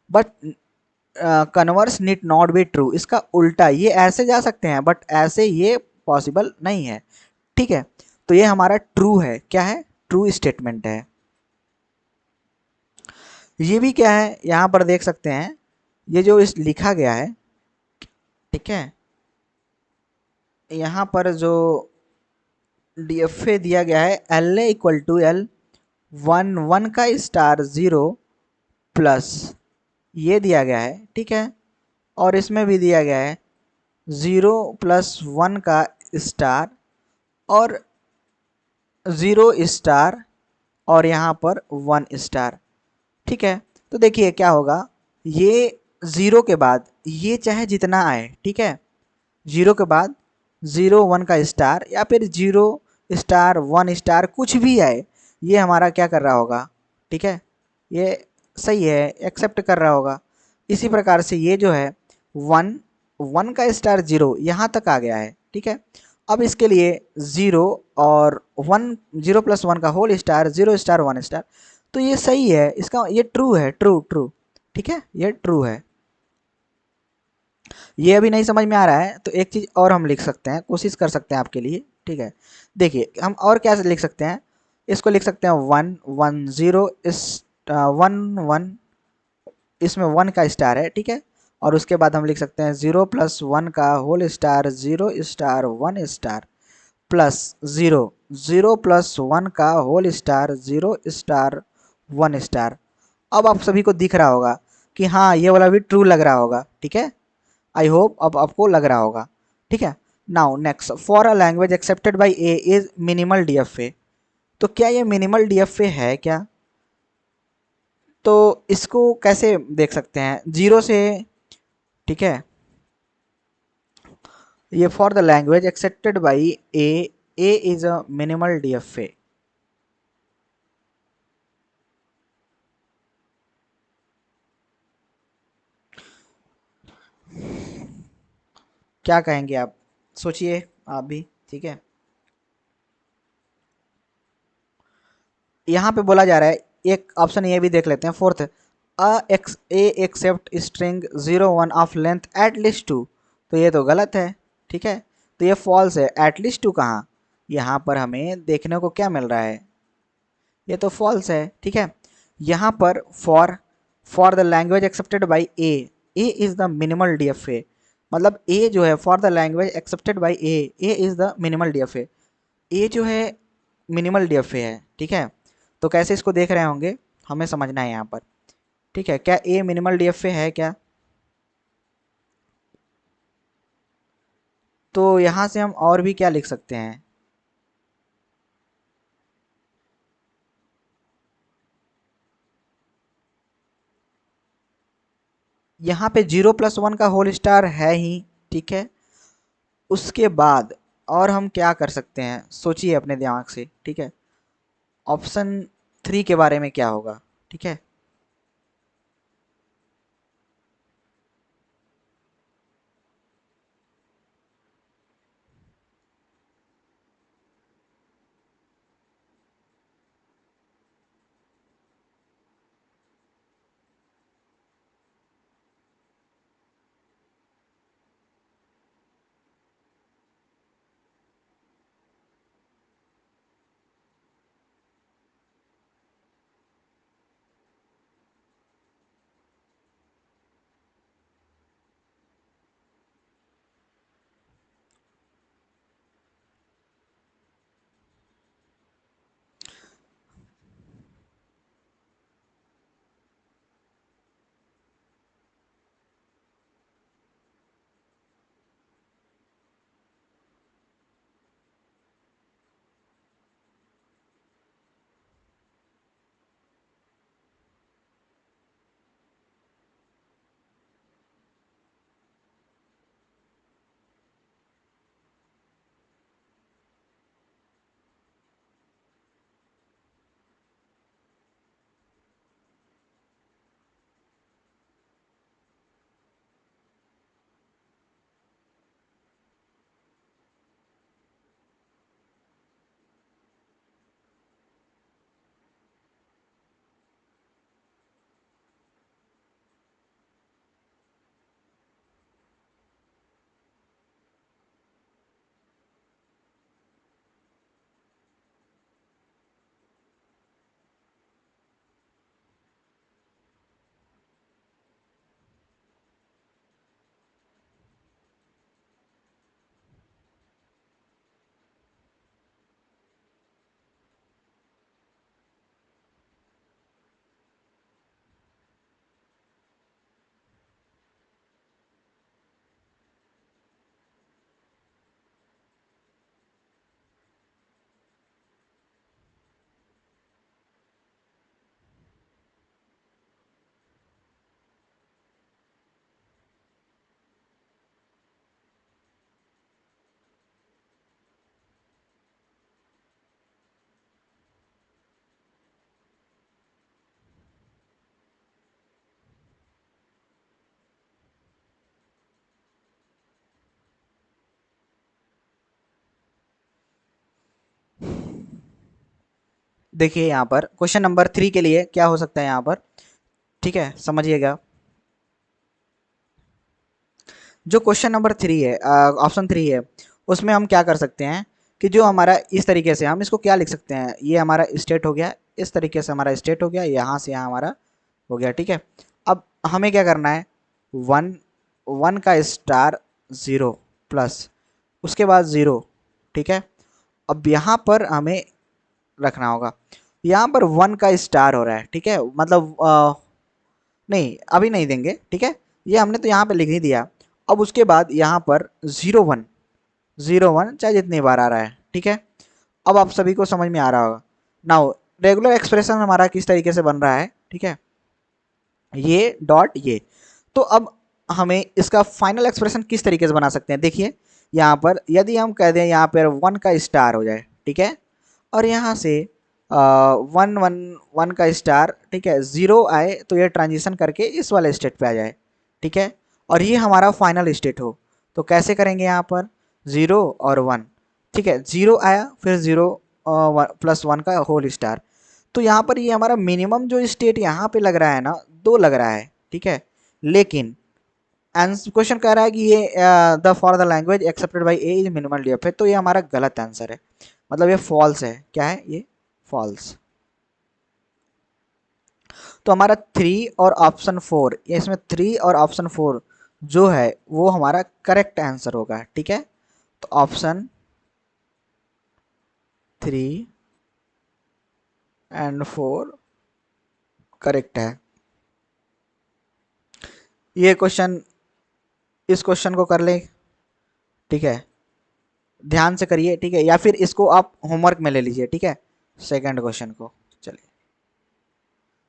But converse need not be true, इसका उल्टा, ये ऐसे जा सकते हैं बट ऐसे ये पॉसिबल नहीं है, ठीक है। तो ये हमारा ट्रू है, क्या है, ट्रू स्टेटमेंट है। ये भी क्या है, यहाँ पर देख सकते हैं, ये जो इस लिखा गया है, ठीक है, यहाँ पर जो डी एफ ए दिया गया है, L A equal to L 1 1 का स्टार 0 प्लस ये दिया गया है, ठीक है। और इसमें भी दिया गया है 0 + 1 का स्टार और 0 स्टार और यहाँ पर 1 स्टार, ठीक है। तो देखिए क्या होगा, ये 0 के बाद ये चाहे जितना आए, ठीक है, 0 के बाद 0 1 का स्टार या फिर 0 स्टार 1 स्टार कुछ भी आए, ये हमारा क्या कर रहा होगा, ठीक है, ये सही है, एक्सेप्ट कर रहा होगा। इसी प्रकार से ये जो है 1 1 का स्टार 0 यहाँ तक आ गया है, ठीक है। अब इसके लिए 0 और 1, 0 + 1 का होल स्टार 0 स्टार 1 स्टार, तो ये सही है, इसका ये ट्रू है, ट्रू ट्रू, ठीक है, ये ट्रू है। ये अभी नहीं समझ में आ रहा है तो एक चीज़ और हम लिख सकते हैं, कोशिश कर सकते हैं आपके लिए, ठीक है। देखिए हम और क्या लिख सकते हैं, इसको लिख सकते हैं 1 1 0 इस 1 1, इसमें 1 का स्टार है, ठीक है। और उसके बाद हम लिख सकते हैं 0 + 1 का whole star 0 star 1 star plus 0 0 + 1 का होल स्टार 0 स्टार 1 स्टार। अब आप सभी को दिख रहा होगा कि हाँ ये वाला भी ट्रू लग रहा होगा, ठीक है। आई होप अब आपको लग रहा होगा, ठीक है। Now next, for a language accepted by A is minimal DFA, तो क्या ये मिनिमल डीएफए है क्या, तो इसको कैसे देख सकते हैं, 0 से, ठीक है, ये for the language accepted by A is a minimal DFA, क्या कहेंगे आप, सोचिए आप भी, ठीक है। यहाँ पे बोला जा रहा है, एक ऑप्शन ये भी देख लेते हैं, fourth, A accept string 0 1 of length at least 2, तो ये तो गलत है, ठीक है। तो ये फॉल्स है, एट लीस्ट 2 कहाँ, यहाँ पर हमें देखने को क्या मिल रहा है, ये तो फॉल्स है, ठीक है। यहाँ पर for the language accepted by A is the minimal DFA, मतलब ए जो है for the language accepted by A is the minimal DFA, A जो है मिनिमल डीएफए है, ठीक है। तो कैसे इसको देख रहे होंगे, हमें समझना है यहाँ पर, ठीक है। क्या ए मिनिमल डीएफए है क्या, तो यहाँ से हम और भी क्या लिख सकते हैं, यहाँ पे 0 + 1 का होल स्टार है ही, ठीक है। उसके बाद और हम क्या कर सकते हैं, सोचिए अपने दिमाग से, ठीक है। ऑप्शन 3 के बारे में क्या होगा, ठीक है। देखिए यहाँ पर क्वेश्चन नंबर 3 के लिए क्या हो सकता है यहाँ पर, ठीक है, समझिएगा। जो क्वेश्चन नंबर 3 है, ऑप्शन 3 है, उसमें हम क्या कर सकते हैं कि जो हमारा इस तरीके से हम इसको क्या लिख सकते हैं, ये हमारा स्टेट हो गया, इस तरीके से हमारा स्टेट हो गया, यहाँ से यहाँ हमारा हो गया, ठीक है। अब हमें क्या करना है, वन, वन का स्टार 0 प्लस उसके बाद 0, ठीक है। अब यहाँ पर हमें रखना होगा, यहाँ पर 1 का स्टार हो रहा है, ठीक है, मतलब नहीं अभी नहीं देंगे, ठीक है, ये हमने तो यहाँ पे लिख ही दिया। अब उसके बाद यहाँ पर 0 1, 0 1 चाहे जितनी बार आ रहा है, ठीक है। अब आप सभी को समझ में आ रहा होगा। नाउ रेगुलर एक्सप्रेशन हमारा किस तरीके से बन रहा है, ठीक है, ये डॉट ये। तो अब हमें इसका फाइनल एक्सप्रेशन किस तरीके से बना सकते हैं, देखिए यहाँ पर यदि हम कह दें यहाँ पर 1 का स्टार हो जाए, ठीक है, और यहाँ से 1 का स्टार, ठीक है, 0 आए तो ये ट्रांजिशन करके इस वाले स्टेट पे आ जाए, ठीक है, और ये हमारा फाइनल स्टेट हो। तो कैसे करेंगे, यहाँ पर 0 और 1, ठीक है, 0 आया फिर 0 प्लस 1 का होल स्टार। तो यहाँ पर ये हमारा मिनिमम जो स्टेट यहाँ पे लग रहा है ना, 2 लग रहा है, ठीक है। लेकिन क्वेश्चन कह रहा है कि ये the for the language accepted by A is minimal D F है, तो ये हमारा गलत आंसर है, मतलब ये फॉल्स है। क्या है ये, फॉल्स। तो हमारा 3 और ऑप्शन 4, ये इसमें 3 और ऑप्शन 4 जो है वो हमारा करेक्ट आंसर होगा, ठीक है। तो ऑप्शन 3 एंड 4 करेक्ट है। ये क्वेश्चन, इस क्वेश्चन को कर ले, ठीक है, ध्यान से करिए, ठीक है, या फिर इसको आप होमवर्क में ले लीजिए, ठीक है, सेकंड क्वेश्चन को। चलिए,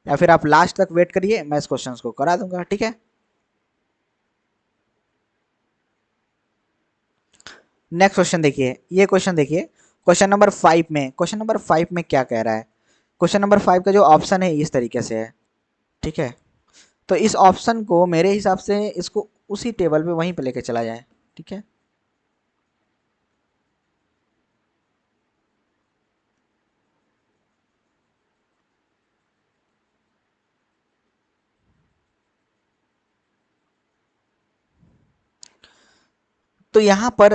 या फिर आप लास्ट तक वेट करिए, मैं इस क्वेश्चन को करा दूंगा, ठीक है। नेक्स्ट क्वेश्चन देखिए, ये क्वेश्चन देखिए, क्वेश्चन नंबर 5 में, क्वेश्चन नंबर 5 में क्या कह रहा है, क्वेश्चन नंबर 5 का जो ऑप्शन है इस तरीके से है, ठीक है। तो इस ऑप्शन को मेरे हिसाब से इसको उसी टेबल पे वहीं पे लेके चला जाए, ठीक है। तो यहाँ पर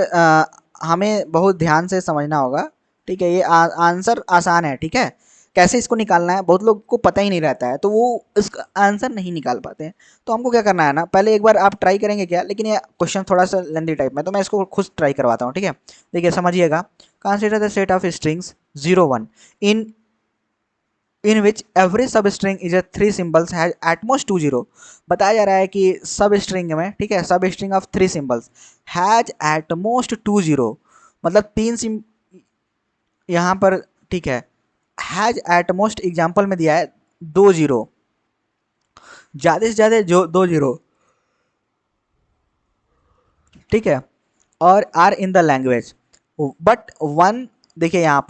हमें बहुत ध्यान से समझना होगा, ठीक है। ये आंसर आसान है, ठीक है। कैसे इसको निकालना है बहुत लोग को पता ही नहीं रहता है, तो वो इसका आंसर नहीं निकाल पाते हैं। तो हमको क्या करना है ना, पहले एक बार आप ट्राई करेंगे क्या, लेकिन ये क्वेश्चन थोड़ा सा लेंदी टाइप में, तो मैं इसको खुद ट्राई करवाता हूँ, ठीक है। देखिए समझिएगा, consider the set of strings 0 1 in which every सब string is a 3 symbols has at most 2 0। बताया जा रहा है कि सब स्ट्रिंग में, ठीक है, सब string of 3 symbols has at most 2 0, मतलब 3 सिम यहाँ पर, ठीक है, हैज एट मोस्ट एग्जाम्पल में दिया है 2 0, ज़्यादा से ज़्यादा जो 2 0, ठीक है, और are in the language but 1। देखिए यहाँ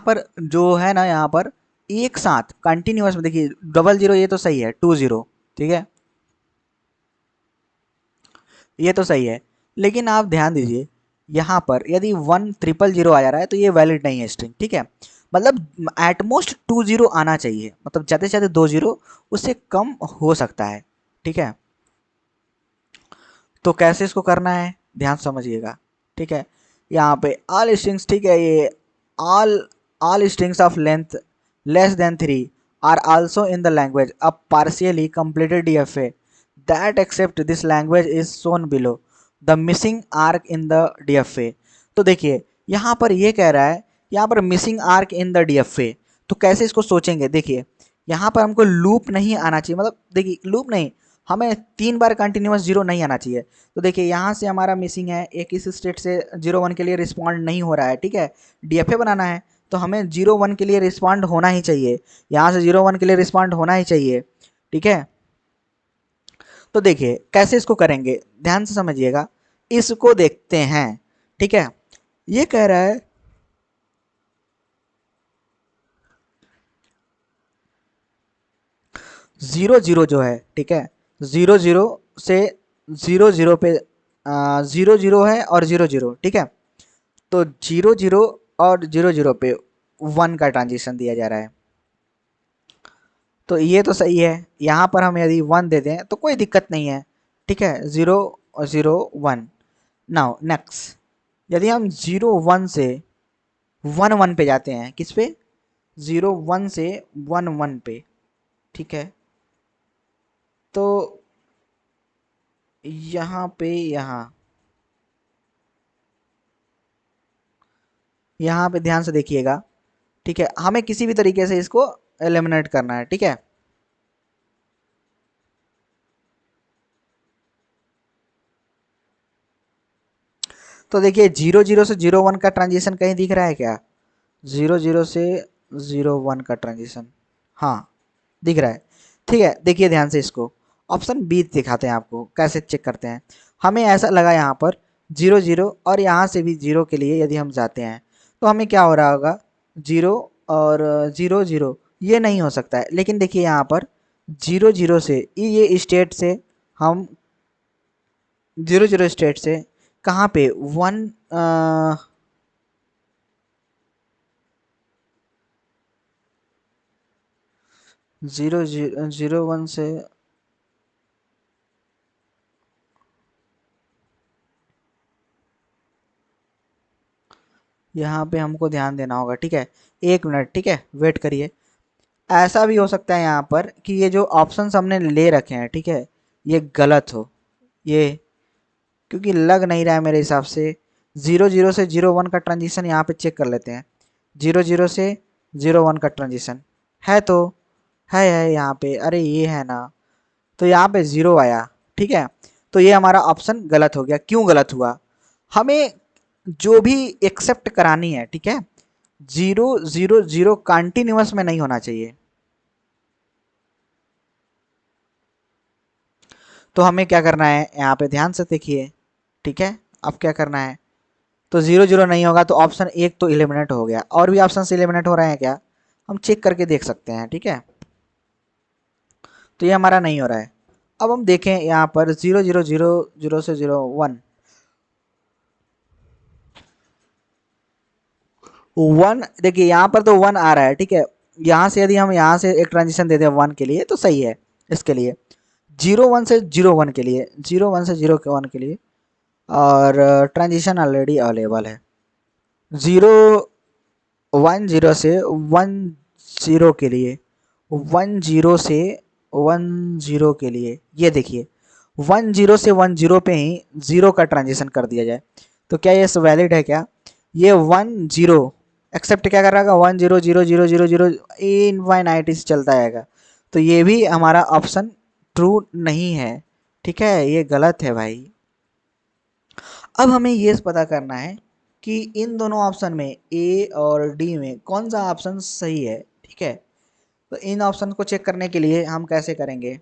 पर जो है ना, यहाँ पर एक साथ कंटिन्यूअस में देखिए 00, ये तो सही है, 2 0, ठीक है, ये तो सही है। लेकिन आप ध्यान दीजिए, यहाँ पर यदि 1 0 0 आ जा रहा है तो ये वैलिड नहीं है स्ट्रिंग, ठीक है। मतलब एटमोस्ट 2 0 आना चाहिए, मतलब ज़्यादा से ज़्यादा 2 0, उससे कम हो सकता है, ठीक है। तो कैसे इसको करना है, ध्यान समझिएगा, ठीक है। यहाँ पे ऑल स्ट्रिंग्स, ठीक है, ये all all strings of length less than 3 are also in the language a partially completed DFA that accept this language is shown below the missing arc in the DFA। तो देखिए यहाँ पर ये कह रहा है, यहाँ पर missing arc in the DFA, तो कैसे इसको सोचेंगे, देखिए यहाँ पर हमको लूप नहीं आना चाहिए, मतलब देखिए लूप नहीं, हमें 3 बार कंटिन्यूस 0 नहीं आना चाहिए। तो देखिए यहाँ से हमारा मिसिंग है, एक इस स्टेट से 0 1 के लिए रिस्पॉन्ड नहीं हो रहा है, ठीक है, DFA बनाना है, तो हमें 0 1 के लिए रिस्पॉन्ड होना ही चाहिए, यहाँ से 0 1 के लिए रिस्पॉन्ड होना ही चाहिए, ठीक है। तो देखिए कैसे इसको करेंगे, ध्यान से समझिएगा, इसको देखते हैं, ठीक है। ये कह रहा है 0 0 जो है, ठीक है, 0 0 से 0 0 पे 0 0 है और 0 0, ठीक है। तो 0 0 और 0 0 पे 1 का ट्रांजिशन दिया जा रहा है। तो ये तो सही है। यहाँ पर हम यदि 1 दे दें तो कोई दिक्कत नहीं है, ठीक है, 0 और 0 1। नाउ नेक्स्ट, यदि हम 0 1 से 1 1 पे जाते हैं, किस पे, 0 1 से 1 1 पे, ठीक है, तो यहाँ पे यहाँ पे ध्यान से देखिएगा, ठीक है, हमें किसी भी तरीके से इसको एलिमिनेट करना है, ठीक है। तो देखिए 0 0 से 0 1 का ट्रांजिशन कहीं दिख रहा है क्या, 0 0 से 0 1 का ट्रांजिशन, हाँ दिख रहा है, ठीक है। देखिए ध्यान से इसको, ऑप्शन बी दिखाते हैं आपको कैसे चेक करते हैं। हमें ऐसा लगा यहाँ पर 0 0 और यहाँ से भी 0 के लिए यदि हम जाते हैं तो हमें क्या हो रहा होगा, 0 और 0 0, ये नहीं हो सकता है। लेकिन देखिए यहाँ पर 0 0 से ये स्टेट से हम 0 0 स्टेट से कहाँ पे 1 0 0 1 से यहाँ पे हमको ध्यान देना होगा, ठीक है, 1 मिनट, ठीक है, वेट करिए। ऐसा भी हो सकता है यहाँ पर कि ये जो ऑप्शंस हमने ले रखे हैं, ठीक है, ये गलत हो, ये क्योंकि लग नहीं रहा है मेरे हिसाब से। 0 0 से 0 1 का ट्रांजिशन यहाँ पे चेक कर लेते हैं, 0 0 से 0 1 का ट्रांजिशन है, तो है यहाँ पे, अरे ये है ना, तो यहाँ पे 0 आया, ठीक है। तो ये हमारा ऑप्शन गलत हो गया। क्यों गलत हुआ, हमें जो भी एक्सेप्ट करानी है, ठीक है, 0 0 0 कंटिन्यूअस में नहीं होना चाहिए। तो हमें क्या करना है, यहाँ पे ध्यान से देखिए, ठीक है, अब क्या करना है, तो 0 0 नहीं होगा तो ऑप्शन 1 तो इलिमिनेट हो गया। और भी ऑप्शन इलिमिनेट हो रहे हैं क्या, हम चेक करके देख सकते हैं, ठीक है। तो ये हमारा नहीं हो रहा है। अब हम देखें यहाँ पर 0 0 0 0 से 0 1 1, देखिए यहाँ पर तो 1 आ रहा है, ठीक है। यहाँ से यदि हम यहाँ से एक ट्रांजिशन दे दें 1 के लिए तो सही है। इसके लिए 0 1 से 0 1 के लिए, 0 1 से 0 1 के लिए, और ट्रांजिशन ऑलरेडी अवेलेबल है। 0 1 0 से 1 0 के लिए, 1 0 से 1 0 के लिए, ये देखिए 1 0 से 1 0 पे ही 0 का ट्रांजिशन कर दिया जाए तो क्या ये वैलिड है क्या, ये 1 0 एक्सेप्ट क्या कर रहा है, 1 0 0 0 0 0 इनफाइनाइट से चलता आएगा। तो ये भी हमारा ऑप्शन ट्रू नहीं है, ठीक है, ये गलत है भाई। अब हमें ये पता करना है कि इन दोनों ऑप्शन में ए और डी में कौन सा ऑप्शन सही है, ठीक है। तो इन ऑप्शन को चेक करने के लिए हम कैसे करेंगे,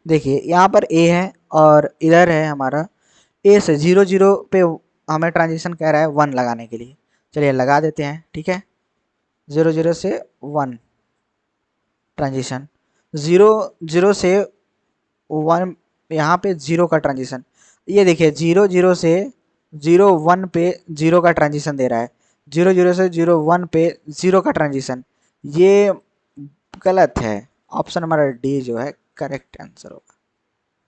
देखिए यहाँ पर ए है और इधर है हमारा, ए से 0 0 पे हमें ट्रांजिशन कह रहा है 1 लगाने के लिए, चलिए लगा देते हैं, ठीक है। 0 0 से 1 ट्रांजिशन, 0 0 से 1, यहाँ पे 0 का ट्रांजिशन, ये देखिए 0 0 से 0 1 पे 0 का ट्रांजिशन दे रहा है, 0 0 से 0 1 पे 0 का ट्रांजिशन, ये गलत है। ऑप्शन हमारा डी जो है करेक्ट आंसर होगा,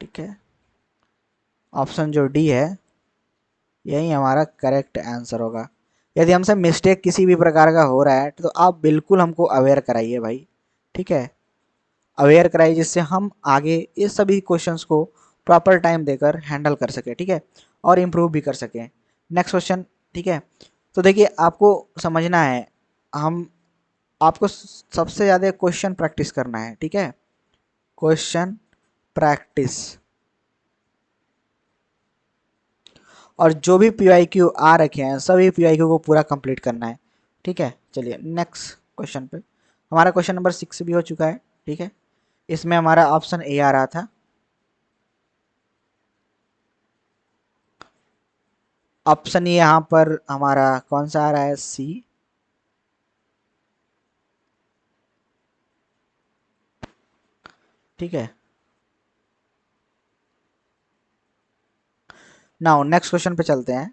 ठीक है। ऑप्शन जो डी है यही हमारा करेक्ट आंसर होगा। यदि हमसे मिस्टेक किसी भी प्रकार का हो रहा है तो आप बिल्कुल हमको अवेयर कराइए भाई, ठीक है, अवेयर कराइए, जिससे हम आगे ये सभी क्वेश्चंस को प्रॉपर टाइम देकर हैंडल कर सकें, ठीक है, और इम्प्रूव भी कर सकें। नेक्स्ट क्वेश्चन, ठीक है। तो देखिए आपको समझना है, हम आपको सबसे ज़्यादा क्वेश्चन प्रैक्टिस करना है, ठीक है, क्वेश्चन प्रैक्टिस, और जो भी पीवाईक्यू आ रखे हैं सभी पीवाईक्यू को पूरा कंप्लीट करना है, ठीक है। चलिए नेक्स्ट क्वेश्चन पे, हमारा क्वेश्चन नंबर 6 भी हो चुका है, ठीक है। इसमें हमारा ऑप्शन ए आ रहा था, ऑप्शन ये यहाँ पर हमारा कौन सा आ रहा है, सी, ठीक है। नाउ नेक्स्ट क्वेश्चन पे चलते हैं।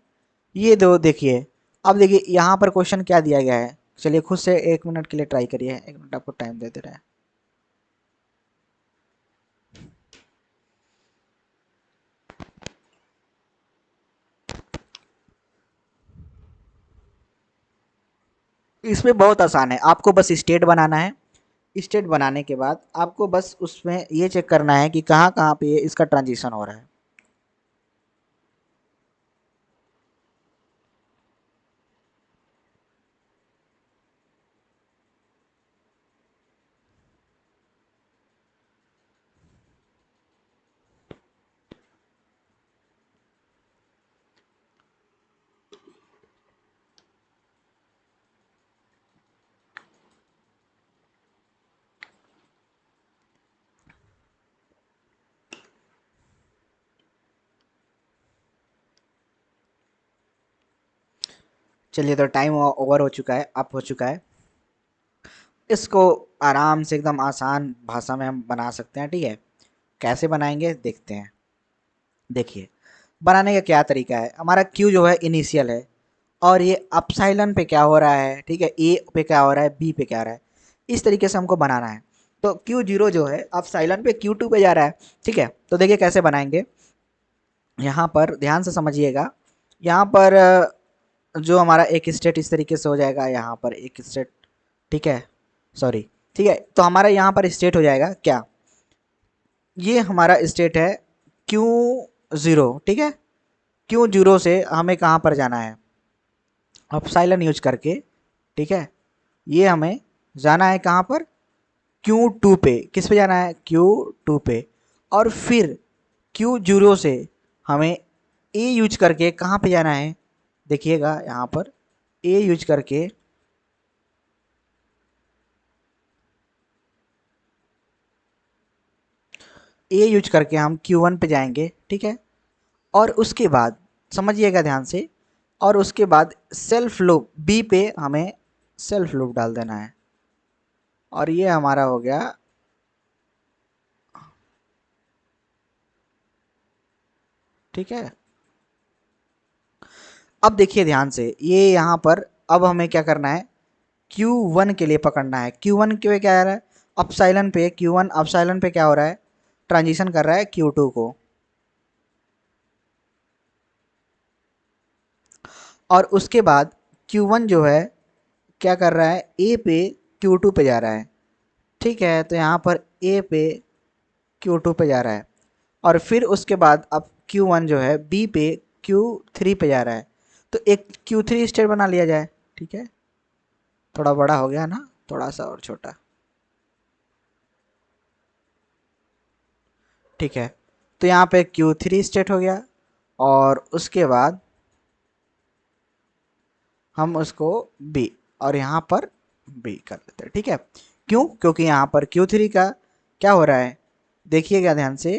ये दो देखिए। अब देखिए यहाँ पर क्वेश्चन क्या दिया गया है, चलिए खुद से 1 मिनट के लिए ट्राई करिए, 1 मिनट आपको टाइम दे दे रहे हैं। इसमें बहुत आसान है, आपको बस स्टेट बनाना है। स्टेट बनाने के बाद आपको बस उसमें ये चेक करना है कि कहाँ कहाँ पे इसका ट्रांजिशन हो रहा है। चलिए तो टाइम ओवर हो चुका है, अप हो चुका है। इसको आराम से एकदम आसान भाषा में हम बना सकते हैं, ठीक है। कैसे बनाएंगे देखते हैं। देखिए बनाने का क्या तरीका है, हमारा क्यू जो है इनिशियल है, और ये अपसाइलन पे क्या हो रहा है, ठीक है, ए पे क्या हो रहा है, बी पे क्या हो रहा है, इस तरीके से हमको बनाना है। तो क्यू जीरो जो है अपसाइलन पे क्यू टू पे जा रहा है, ठीक है। तो देखिए कैसे बनाएंगे, यहाँ पर ध्यान से समझिएगा। यहाँ पर जो हमारा एक स्टेट इस तरीके से हो जाएगा, यहाँ पर एक स्टेट, ठीक है, सॉरी, ठीक है। तो हमारा यहाँ पर स्टेट हो जाएगा क्या, ये हमारा स्टेट है क्यू ज़ीरो, ठीक है। क्यू जीरो से हमें कहाँ पर जाना है, अपसाइलन यूज करके, ठीक है। ये हमें जाना है कहाँ पर, क्यू टू पे, किस पे जाना है, क्यू टू पे। और फिर क्यू जीरो से हमें ए यूज करके कहाँ पे जाना है, देखिएगा यहाँ पर ए यूज करके, ए यूज करके हम क्यू वन पे जाएंगे, ठीक है। और उसके बाद समझिएगा ध्यान से, और उसके बाद सेल्फ लूप बी पे हमें सेल्फ लूप डाल देना है, और ये हमारा हो गया, ठीक है। अब देखिए ध्यान से, ये यहाँ पर अब हमें क्या करना है, Q1 के लिए पकड़ना है। Q1 के क्या आ रहा है, अपसाइलन पे, Q1 अपसाइलन पे क्या हो रहा है, ट्रांजिशन कर रहा है Q2 को। और उसके बाद Q1 जो है क्या कर रहा है, A पे Q2 पे जा रहा है, ठीक है। तो यहाँ पर A पे Q2 पे जा रहा है, और फिर उसके बाद अब Q1 जो है B पे Q3 पे जा रहा है। तो एक Q3 स्टेट बना लिया जाए, ठीक है। थोड़ा बड़ा हो गया ना, थोड़ा सा और छोटा, ठीक है। तो यहाँ पे Q3 स्टेट हो गया, और उसके बाद हम उसको बी, और यहाँ पर बी कर देते हैं, ठीक है। क्यों, क्योंकि यहाँ पर Q3 का क्या हो रहा है, देखिएगा ध्यान से,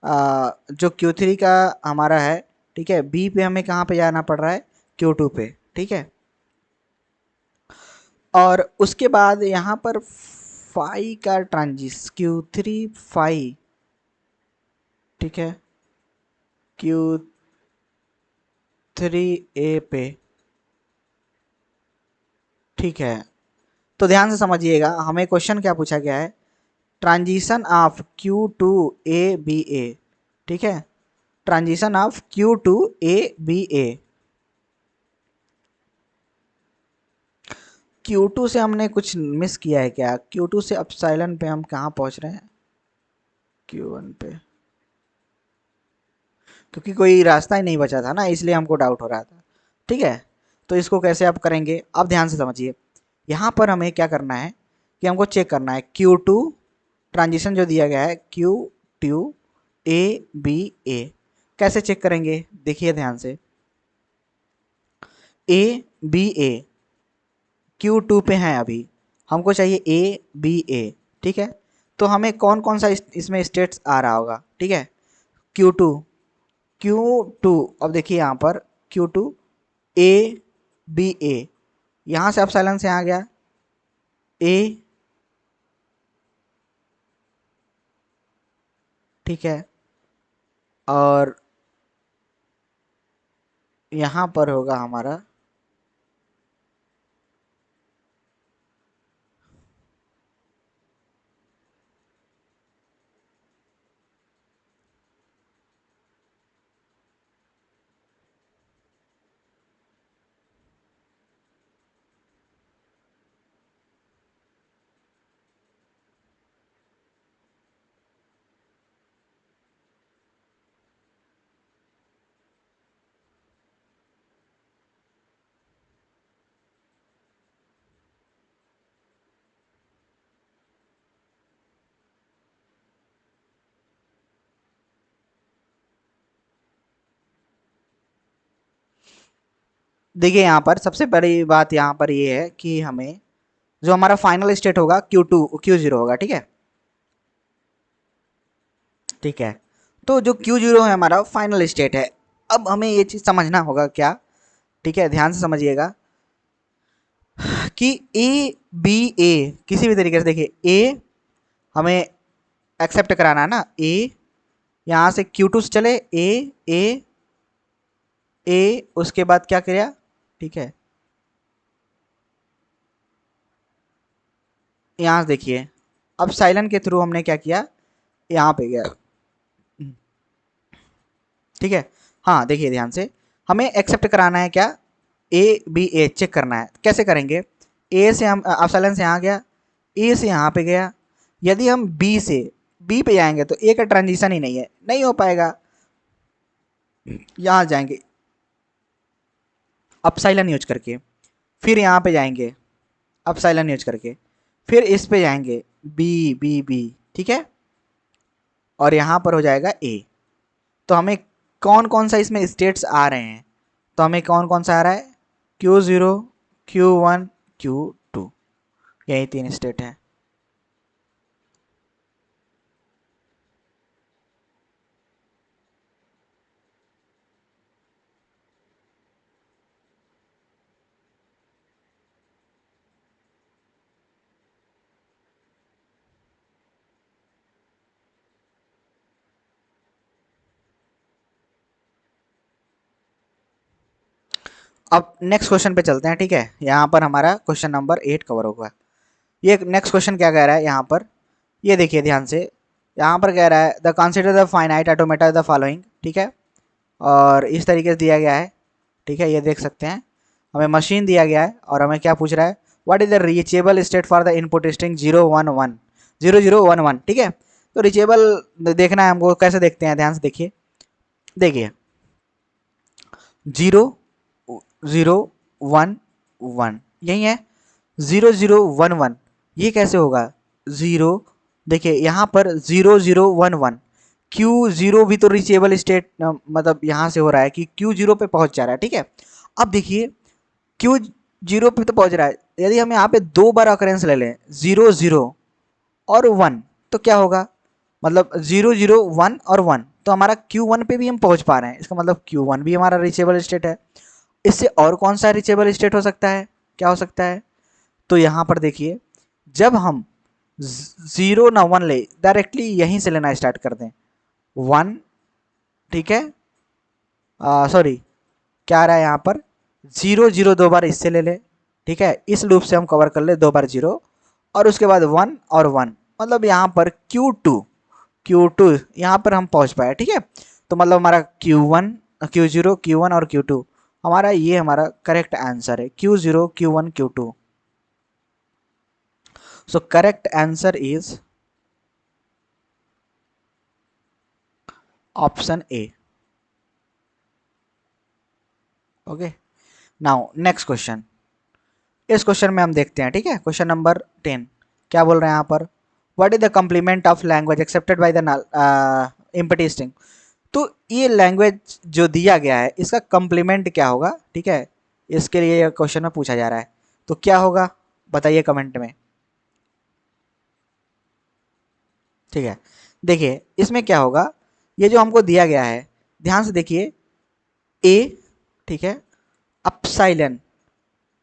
जो Q3 का हमारा है, ठीक है, बी पे हमें कहाँ पे जाना पड़ रहा है, Q2 पे, ठीक है। और उसके बाद यहाँ पर फाई का ट्रांजिस Q3 फाई, ठीक है, Q3 ए पे, ठीक है। तो ध्यान से समझिएगा, हमें क्वेश्चन क्या पूछा गया है, transition of q two A B a, ठीक है, transition of q two A B A. Q two से हमने कुछ मिस किया है क्या, क्यू टू से अपसाइलन पे हम कहाँ पहुँच रहे हैं, क्यू वन पे, क्योंकि कोई रास्ता ही नहीं बचा था ना, इसलिए हमको डाउट हो रहा था, ठीक है। तो इसको कैसे आप करेंगे, अब ध्यान से समझिए। यहाँ पर हमें क्या करना है कि हमको चेक करना है क्यू टू, ट्रांजिशन जो दिया गया है Q two A B A, कैसे चेक करेंगे, देखिए ध्यान से, A B A Q two पे हैं अभी, हमको चाहिए ए बी ए, ठीक है। तो हमें कौन कौन सा इसमें स्टेट्स आ रहा होगा, ठीक है, क्यू टू, क्यू टू, अब देखिए यहाँ पर क्यू टू ए बी ए, यहाँ से अब साइलेंस यहाँ आ गया ए, ठीक है। और यहाँ पर होगा हमारा देखिए यहाँ पर सबसे बड़ी बात यहाँ पर ये है कि हमें जो हमारा फाइनल स्टेट होगा Q2 Q0 होगा, ठीक है। ठीक है, तो जो Q0 है हमारा फाइनल स्टेट है। अब हमें ये चीज़ समझना होगा क्या, ठीक है, ध्यान से समझिएगा कि ए बी ए किसी भी तरीके से, देखिए ए हमें एक्सेप्ट कराना है ना, ए यहाँ से Q2 से चले, ए ए ए उसके बाद क्या किया, ठीक है, यहाँ से देखिए अब साइलन के थ्रू हमने क्या किया, यहाँ पे गया, ठीक है। हाँ देखिए ध्यान से, हमें एक्सेप्ट कराना है क्या, ए बी ए चेक करना है। कैसे करेंगे, ए से हम अपसाइलन से यहाँ गया, ए से यहाँ पे गया, यदि हम बी से बी पे जाएंगे तो ए का ट्रांजिशन ही नहीं है, नहीं हो पाएगा। यहाँ जाएंगे अपसाइलन यूज करके, फिर यहाँ पे जाएंगे अपसाइलन यूज करके, फिर इस पे जाएंगे बी बी बी, ठीक है, और यहाँ पर हो जाएगा ए। तो हमें कौन कौन सा इसमें स्टेट्स आ रहे हैं, तो हमें कौन कौन सा आ रहा है, Q0 Q1 Q2, यही 3 स्टेट है। अब नेक्स्ट क्वेश्चन पे चलते हैं, ठीक है। यहाँ पर हमारा क्वेश्चन नंबर 8 कवर होगा। ये नेक्स्ट क्वेश्चन क्या कह रहा है यहाँ पर, ये देखिए ध्यान से, यहाँ पर कह रहा है the consider the finite automata the following, ठीक है, और इस तरीके से दिया गया है, ठीक है, ये देख सकते हैं। हमें मशीन दिया गया है और हमें क्या पूछ रहा है, what is the reachable state for the input string 011 ठीक है। तो रीचेबल देखना है हमको, कैसे देखते हैं, ध्यान से देखिए, देखिए 0 0 1 1 यही है, 0 0 1 1, ये कैसे होगा, जीरो, देखिए यहाँ पर 0 0 1 1, Q0 भी तो रीचेबल स्टेट मतलब यहाँ से हो रहा है कि Q0 पे पहुंच जा रहा है, ठीक है। अब देखिए Q0 पे तो पहुंच रहा है, यदि हम यहाँ पे 2 बार अकरेंस ले लें 0 0 और 1, तो क्या होगा, मतलब 0 0 1 और 1, तो हमारा Q1 पे भी हम पहुंच पा रहे हैं, इसका मतलब Q1 भी हमारा रीचेबल स्टेट है। इससे और कौन सा रीचेबल स्टेट हो सकता है, क्या हो सकता है, तो यहाँ पर देखिए जब हम 0 ना 1 ले, डायरेक्टली यहीं से लेना स्टार्ट कर दें 1, ठीक है, सॉरी क्या आ रहा है यहाँ पर, 0 0 2 बार इससे ले ले, ठीक है, इस लूप से हम कवर कर ले 2 बार 0, और उसके बाद 1 और 1, मतलब यहाँ पर Q2 यहाँ पर हम पहुँच पाए, ठीक है। तो मतलब हमारा Q1 Q0 Q1 और Q2, हमारा ये हमारा करेक्ट आंसर है, Q0 Q1 Q2। So correct answer is option A. Okay, now next question, इस क्वेश्चन में हम देखते हैं, ठीक है, क्वेश्चन नंबर 10 क्या बोल रहे हैं यहाँ पर, what is the complement of language accepted by the empty string. तो ये लैंग्वेज जो दिया गया है इसका कम्प्लीमेंट क्या होगा, ठीक है, इसके लिए क्वेश्चन में पूछा जा रहा है, तो क्या होगा बताइए कमेंट में, ठीक है। देखिए इसमें क्या होगा, ये जो हमको दिया गया है, ध्यान से देखिए, ए, ठीक है, अपसाइलन,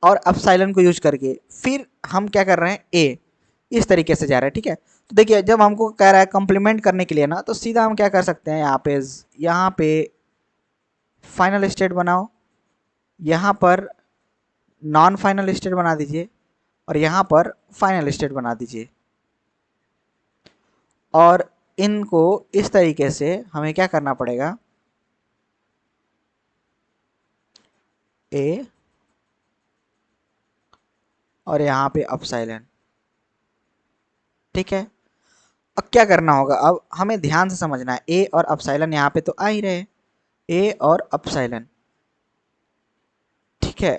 और अपसाइलन को यूज करके फिर हम क्या कर रहे हैं, ए इस तरीके से जा रहा है, ठीक है। तो देखिए जब हमको कह रहा है कम्प्लीमेंट करने के लिए ना, तो सीधा हम क्या कर सकते हैं, यहाँ पे फाइनल स्टेट बनाओ, यहाँ पर नॉन फाइनल स्टेट बना दीजिए और यहाँ पर फाइनल स्टेट बना दीजिए। और इनको इस तरीके से हमें क्या करना पड़ेगा, ए और यहाँ पे अपसाइलन। ठीक है, अब क्या करना होगा, अब हमें ध्यान से समझना है। ए और अपसाइलन यहाँ पे तो आ ही रहे, ए और अपसाइलन। ठीक है,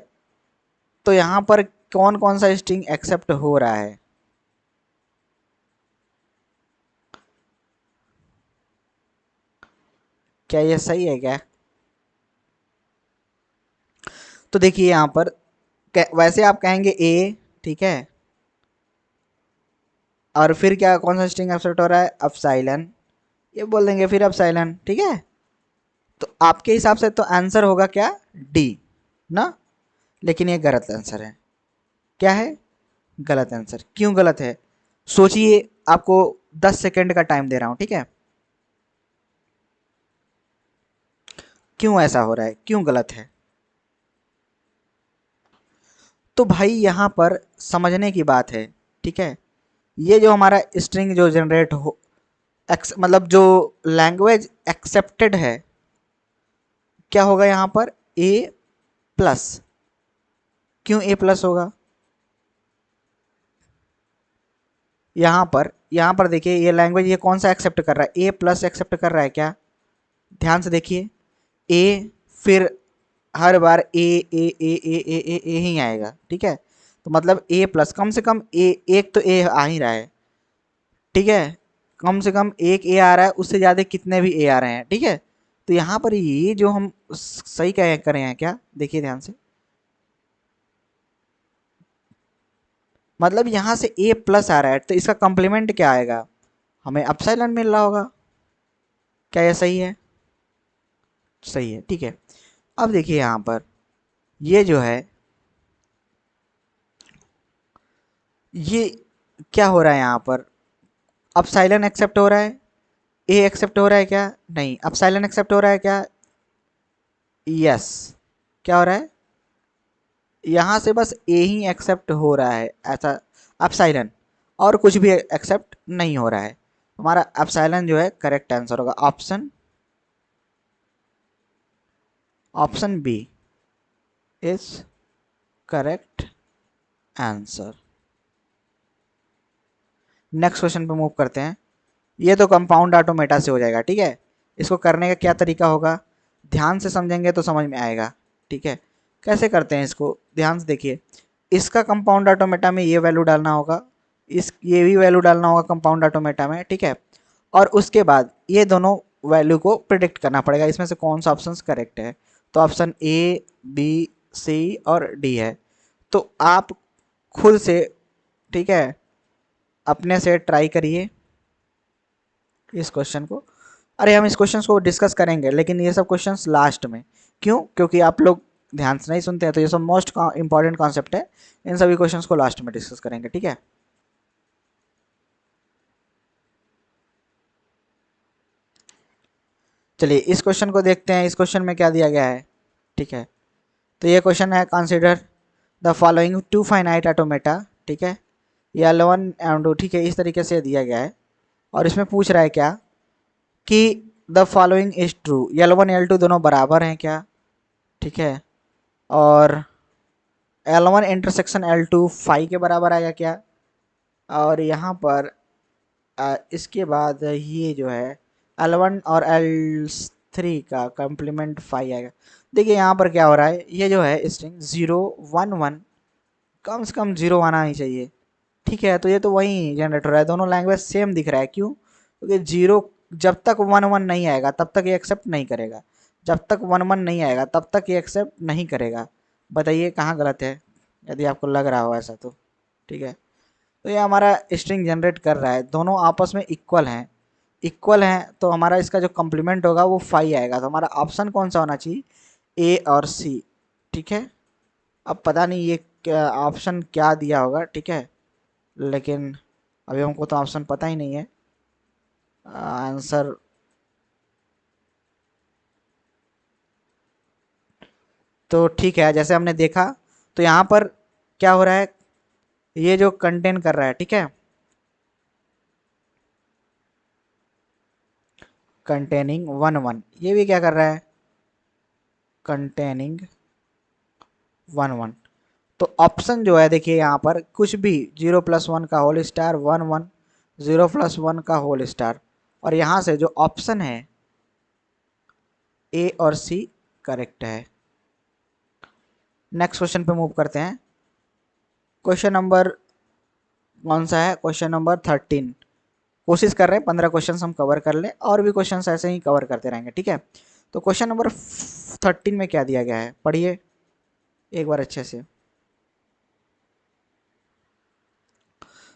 तो यहाँ पर कौन कौन सा स्ट्रिंग एक्सेप्ट हो रहा है, क्या ये सही है क्या? तो देखिए यहाँ पर वैसे आप कहेंगे ए, ठीक है, और फिर क्या कौन सा स्ट्रिंग एक्सेप्ट हो रहा है, अपसाइलन, ये बोल देंगे फिर अपसाइलन। ठीक है, तो आपके हिसाब से तो आंसर होगा क्या, डी ना, लेकिन ये गलत आंसर है। क्या है, गलत आंसर। क्यों गलत है, सोचिए, आपको 10 सेकंड का टाइम दे रहा हूं, ठीक है। क्यों ऐसा हो रहा है, क्यों गलत है? तो भाई यहाँ पर समझने की बात है, ठीक है। ये जो हमारा स्ट्रिंग जो जनरेट हो, मतलब जो लैंग्वेज एक्सेप्टेड है, क्या होगा यहाँ पर, ए प्लस। क्यों ए प्लस होगा, यहाँ पर देखिए ये लैंग्वेज ये कौन सा एक्सेप्ट कर रहा है, ए प्लस एक्सेप्ट कर रहा है क्या, ध्यान से देखिए। ए, फिर हर बार ए ए ए ए ए ए ए ही आएगा, ठीक है। तो मतलब ए प्लस, कम से कम ए, एक तो ए आ ही रहा है, ठीक है। कम से कम एक ए आ रहा है, उससे ज़्यादा कितने भी ए आ रहे हैं, ठीक है। तो यहाँ पर ये जो हम सही कह कर रहे हैं क्या, देखिए ध्यान से, मतलब यहाँ से ए प्लस आ रहा है तो इसका कॉम्प्लीमेंट क्या आएगा, हमें अपसाइलन मिल रहा होगा। क्या ये सही है, सही है, ठीक है। अब देखिए यहाँ पर ये जो है, ये क्या हो रहा है यहाँ पर, अपसाइलन एक्सेप्ट हो रहा है, ए एक्सेप्ट हो रहा है क्या, नहीं। अपसाइलन एक्सेप्ट हो रहा है क्या, यस। क्या हो रहा है, यहाँ से बस ए ही एक्सेप्ट हो रहा है, ऐसा अपसाइलन, और कुछ भी एक्सेप्ट नहीं हो रहा है। हमारा अपसाइलन जो है करेक्ट आंसर होगा, option option B is correct answer. Next question पे मूव करते हैं। ये तो कंपाउंड ऑटोमेटा से हो जाएगा, ठीक है। इसको करने का क्या तरीका होगा, ध्यान से समझेंगे तो समझ में आएगा, ठीक है। कैसे करते हैं इसको, ध्यान से देखिए। इसका कंपाउंड ऑटोमेटा में ये वैल्यू डालना होगा, इस ये भी वैल्यू डालना होगा कंपाउंड ऑटोमेटा में, ठीक है। और उसके बाद ये दोनों वैल्यू को प्रिडिक्ट करना पड़ेगा, इसमें से कौन सा ऑप्शन करेक्ट है। तो ऑप्शन ए, बी, सी और डी है। तो आप खुद से, ठीक है, अपने से ट्राई करिए इस क्वेश्चन को। अरे हम इस क्वेश्चन को डिस्कस करेंगे, लेकिन ये सब क्वेश्चंस लास्ट में। क्यों, क्योंकि आप लोग ध्यान से नहीं सुनते हैं, तो ये सब मोस्ट इंपॉर्टेंट कॉन्सेप्ट है। इन सभी क्वेश्चंस को लास्ट में डिस्कस करेंगे, ठीक है। चलिए इस क्वेश्चन को देखते हैं, इस क्वेश्चन में क्या दिया गया है, ठीक है। तो ये क्वेश्चन है, consider the following two finite automata, ठीक है। ये L1 एंड, ठीक है, इस तरीके से दिया गया है। और इसमें पूछ रहा है क्या, कि the following is true, L1 L2 दोनों बराबर हैं क्या, ठीक है। और L1 इंटरसेक्शन L2 फाई के बराबर आएगा क्या। और यहाँ पर इसके बाद ये जो है L1 और L3 का कम्प्लीमेंट फाई आएगा। देखिए यहाँ पर क्या हो रहा है, ये जो है स्ट्रिंग 0 1 1, कम से कम 0 आना ही चाहिए, ठीक है। तो ये तो वही जनरेट हो रहा है, दोनों लैंग्वेज सेम दिख रहा है। क्यों, क्योंकि 0, जब तक 1 1 नहीं आएगा तब तक ये एक्सेप्ट नहीं करेगा, जब तक 1 1 नहीं आएगा तब तक ये एक्सेप्ट नहीं करेगा। बताइए कहाँ गलत है, यदि आपको लग रहा हो ऐसा तो, ठीक है। तो ये हमारा स्ट्रिंग जनरेट कर रहा है, दोनों आपस में इक्वल हैं, इक्वल हैं, तो हमारा इसका जो कम्प्लीमेंट होगा वो फाई आएगा। तो हमारा ऑप्शन कौन सा होना चाहिए, ए और सी, ठीक है। अब पता नहीं ये क्या ऑप्शन क्या दिया होगा, ठीक है, लेकिन अभी हमको तो ऑप्शन पता ही नहीं है। आंसर तो ठीक है, जैसे हमने देखा तो यहाँ पर क्या हो रहा है, ये जो कंटेन कर रहा है, ठीक है, कंटेनिंग 1 1, ये भी क्या कर रहा है, कंटेनिंग 1 1। तो ऑप्शन जो है देखिए यहाँ पर कुछ भी 0+1 का होल स्टार 1 1, 0+1 का होल स्टार, और यहाँ से जो ऑप्शन है ए और सी करेक्ट है। नेक्स्ट क्वेश्चन पे मूव करते हैं। क्वेश्चन नंबर कौन सा है, क्वेश्चन नंबर 13। कोशिश कर रहे हैं 15 क्वेश्चन हम कवर कर लें, और भी क्वेश्चन ऐसे ही कवर करते रहेंगे, ठीक है। तो क्वेश्चन नंबर 13 में क्या दिया गया है, पढ़िए एक बार अच्छे से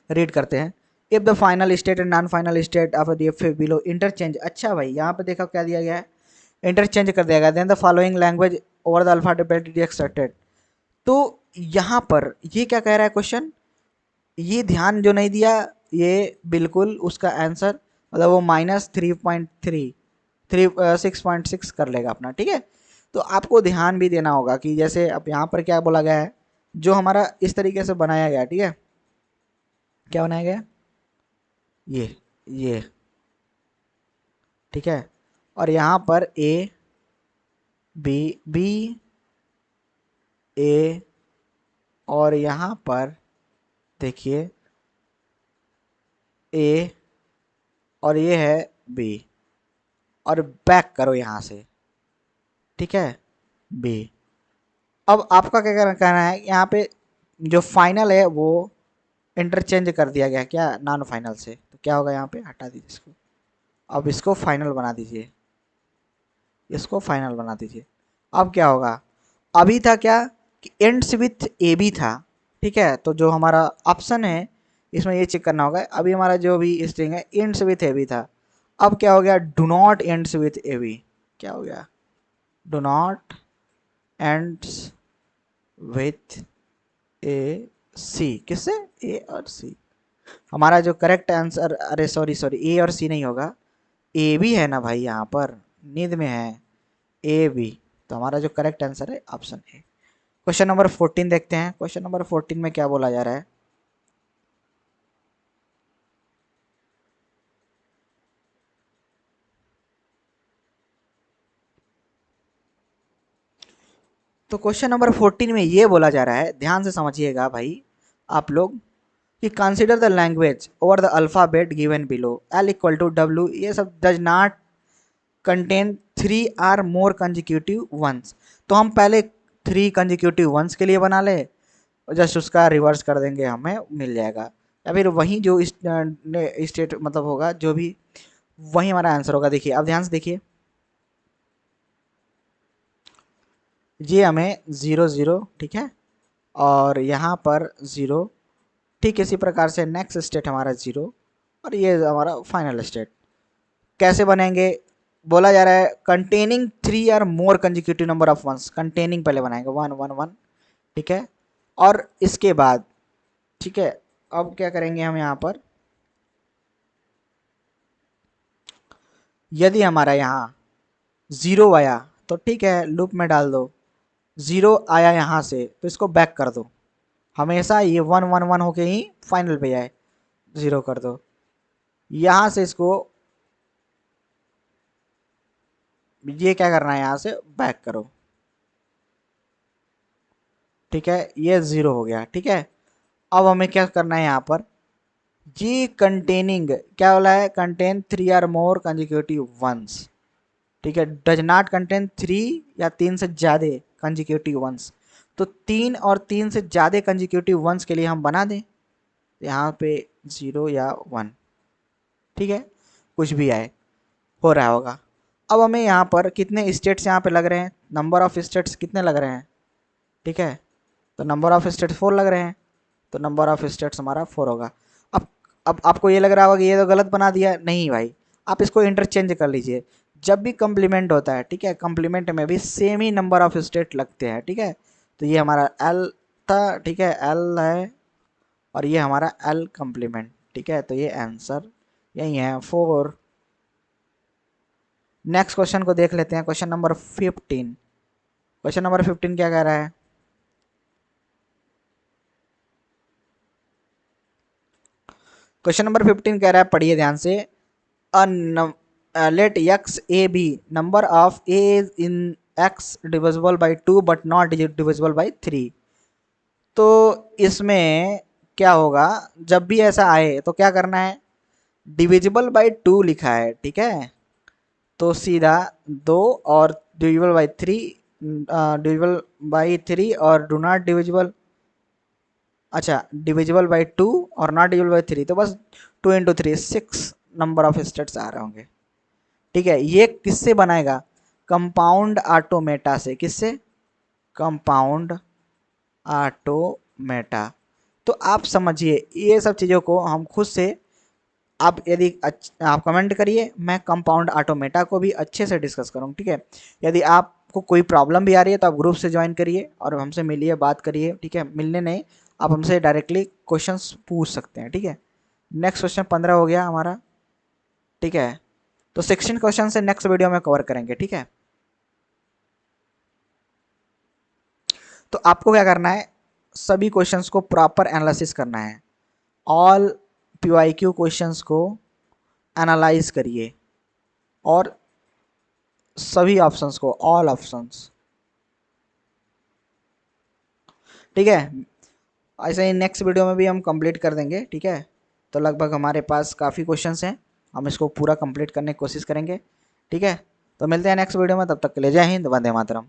रीड करते हैं। If the final state and non final state of the below interchange, अच्छा भाई यहाँ पे देखा क्या दिया गया है, इंटरचेंज कर दिया गया, then the following language over the alphabet accepted. तो यहाँ पर ये क्या कह रहा है क्वेश्चन, ये ध्यान जो नहीं दिया, ये बिल्कुल उसका आंसर मतलब वो -3.6 कर लेगा अपना, ठीक है। तो आपको ध्यान भी देना होगा कि जैसे अब यहाँ पर क्या बोला गया है, जो हमारा इस तरीके से बनाया गया, ठीक है, क्या बनाया गया, ये ठीक है, और यहाँ पर ए बी बी ए, और यहाँ पर देखिए ए, और ये है बी, और बैक करो यहाँ से, ठीक है, बी। अब आपका क्या कहना है, यहाँ पे जो फाइनल है वो इंटरचेंज कर दिया गया क्या नॉन फाइनल से, तो क्या होगा, यहाँ पे हटा दीजिए इसको, अब इसको फाइनल बना दीजिए, इसको फाइनल बना दीजिए। अब क्या होगा, अभी था क्या कि एंड्स विथ ए बी था, ठीक है, तो जो हमारा ऑप्शन है इसमें ये चेक करना होगा, अभी हमारा जो भी स्ट्रिंग है एंड्स विथ ए बी था, अब क्या हो गया, do not ends with A B, क्या हो गया, do not ends with A C, किससे, ए और सी। हमारा जो करेक्ट आंसर, अरे सॉरी सॉरी, ए और सी नहीं होगा, ए भी है ना भाई, यहाँ पर नींद में है ए बी, तो हमारा जो करेक्ट आंसर है ऑप्शन ए। क्वेश्चन नंबर 14 देखते हैं। क्वेश्चन नंबर 14 में क्या बोला जा रहा है, तो क्वेश्चन नंबर 14 में ये बोला जा रहा है, ध्यान से समझिएगा भाई आप लोग, कि consider the language over the alphabet given below, L equal to W, ये सब does not contain 3 or more consecutive ones. तो हम पहले 3 कंजिक्यूटिव वंस के लिए बना ले, जस्ट उसका रिवर्स कर देंगे, हमें मिल जाएगा, या फिर वही जो स्टेट मतलब होगा जो भी, वही हमारा आंसर होगा। देखिए अब ध्यान से देखिए, ये हमें 0 0, ठीक है, और यहाँ पर 0, ठीक इसी प्रकार से नेक्स्ट स्टेट हमारा 0, और ये हमारा फाइनल स्टेट। कैसे बनेंगे, बोला जा रहा है containing 3 or more consecutive number of ones, containing पहले बनाएंगे 1 1 1, ठीक है, और इसके बाद, ठीक है, अब क्या करेंगे हम यहाँ पर, यदि हमारा यहाँ 0 आया तो ठीक है लूप में डाल दो, 0 आया यहाँ से तो इसको बैक कर दो, हमेशा ये 1 1 1 होके ही फाइनल पे जाए, 0 कर दो, यहाँ से इसको ये क्या करना है, यहाँ से बैक करो, ठीक है, ये 0 हो गया, ठीक है। अब हमें क्या करना है यहाँ पर, ये कंटेनिंग क्या बोला है, contain 3 or more consecutive ones, ठीक है, डज नॉट कंटेन 3 या 3 से ज़्यादा कंजिक्यूटिव वंस। तो 3 और 3 से ज़्यादा कंजिक्यूटिव वंस के लिए हम बना दें यहाँ पे 0 या 1, ठीक है, कुछ भी आए, हो रहा होगा। अब हमें यहाँ पर कितने स्टेट्स यहाँ पे लग रहे हैं, नंबर ऑफ स्टेट्स कितने लग रहे हैं, ठीक है, तो नंबर ऑफ स्टेट्स 4 लग रहे हैं, तो नंबर ऑफ स्टेट्स हमारा 4 होगा। अब अब आपको ये लग रहा होगा कि ये तो गलत बना दिया, नहीं भाई, आप इसको इंटरचेंज कर लीजिए, जब भी कम्प्लीमेंट होता है, ठीक है, कम्प्लीमेंट में भी same he number of state लगते हैं, ठीक है, तो ये हमारा एल था, ठीक है, एल है, और ये हमारा एल कम्प्लीमेंट, ठीक है, तो ये आंसर यही है 4। नेक्स्ट क्वेश्चन को देख लेते हैं, क्वेश्चन नंबर 15। क्वेश्चन नंबर 15 क्या कह रहा है? क्वेश्चन नंबर 15 कह रहा है, पढ़िए ध्यान से। Let X A B number of A in X divisible by 2 but not divisible by 3। तो इसमें क्या होगा, जब भी ऐसा आए तो क्या करना है, डिविजिबल बाई 2 लिखा है, ठीक है, तो सीधा 2 और डिविजिबल बाई 3, डिविजिबल बाई 3 और डू नॉट डिविजिबल, अच्छा डिविजिबल बाई 2 और नॉट डिविजिबल बाई 3, तो बस 2 इंटू 3 6 नंबर ऑफ स्टेट्स आ रहे होंगे, ठीक है। ये किससे बनाएगा, कंपाउंड ऑटोमेटा से। किससे? Compound automata. तो आप समझिए ये सब चीज़ों को हम खुद से, आप यदि आप कमेंट करिए, मैं कंपाउंड ऑटोमेटा को भी अच्छे से डिस्कस करूँ, ठीक है। यदि आपको कोई प्रॉब्लम भी आ रही है तो आप ग्रुप से ज्वाइन करिए और हमसे मिलिए, बात करिए, ठीक है। मिलने नहीं, आप हमसे डायरेक्टली क्वेश्चंस पूछ सकते हैं, ठीक है। नेक्स्ट क्वेश्चन 15 हो गया हमारा, ठीक है। तो 16 क्वेश्चन से नेक्स्ट वीडियो में कवर करेंगे, ठीक है। तो आपको क्या करना है, सभी क्वेश्चंस को प्रॉपर एनालिसिस करना है। ऑल पीवाईक्यू क्वेश्चंस को एनालाइज करिए और सभी ऑप्शंस को, ऑल ऑप्शंस, ठीक है। ऐसे ही नेक्स्ट वीडियो में भी हम कंप्लीट कर देंगे, ठीक है। तो लगभग हमारे पास काफ़ी क्वेश्चंस हैं, हम इसको पूरा कंप्लीट करने की कोशिश करेंगे, ठीक है। तो मिलते हैं नेक्स्ट वीडियो में, तब तक के लिए जय हिंद, वंदे मातरम।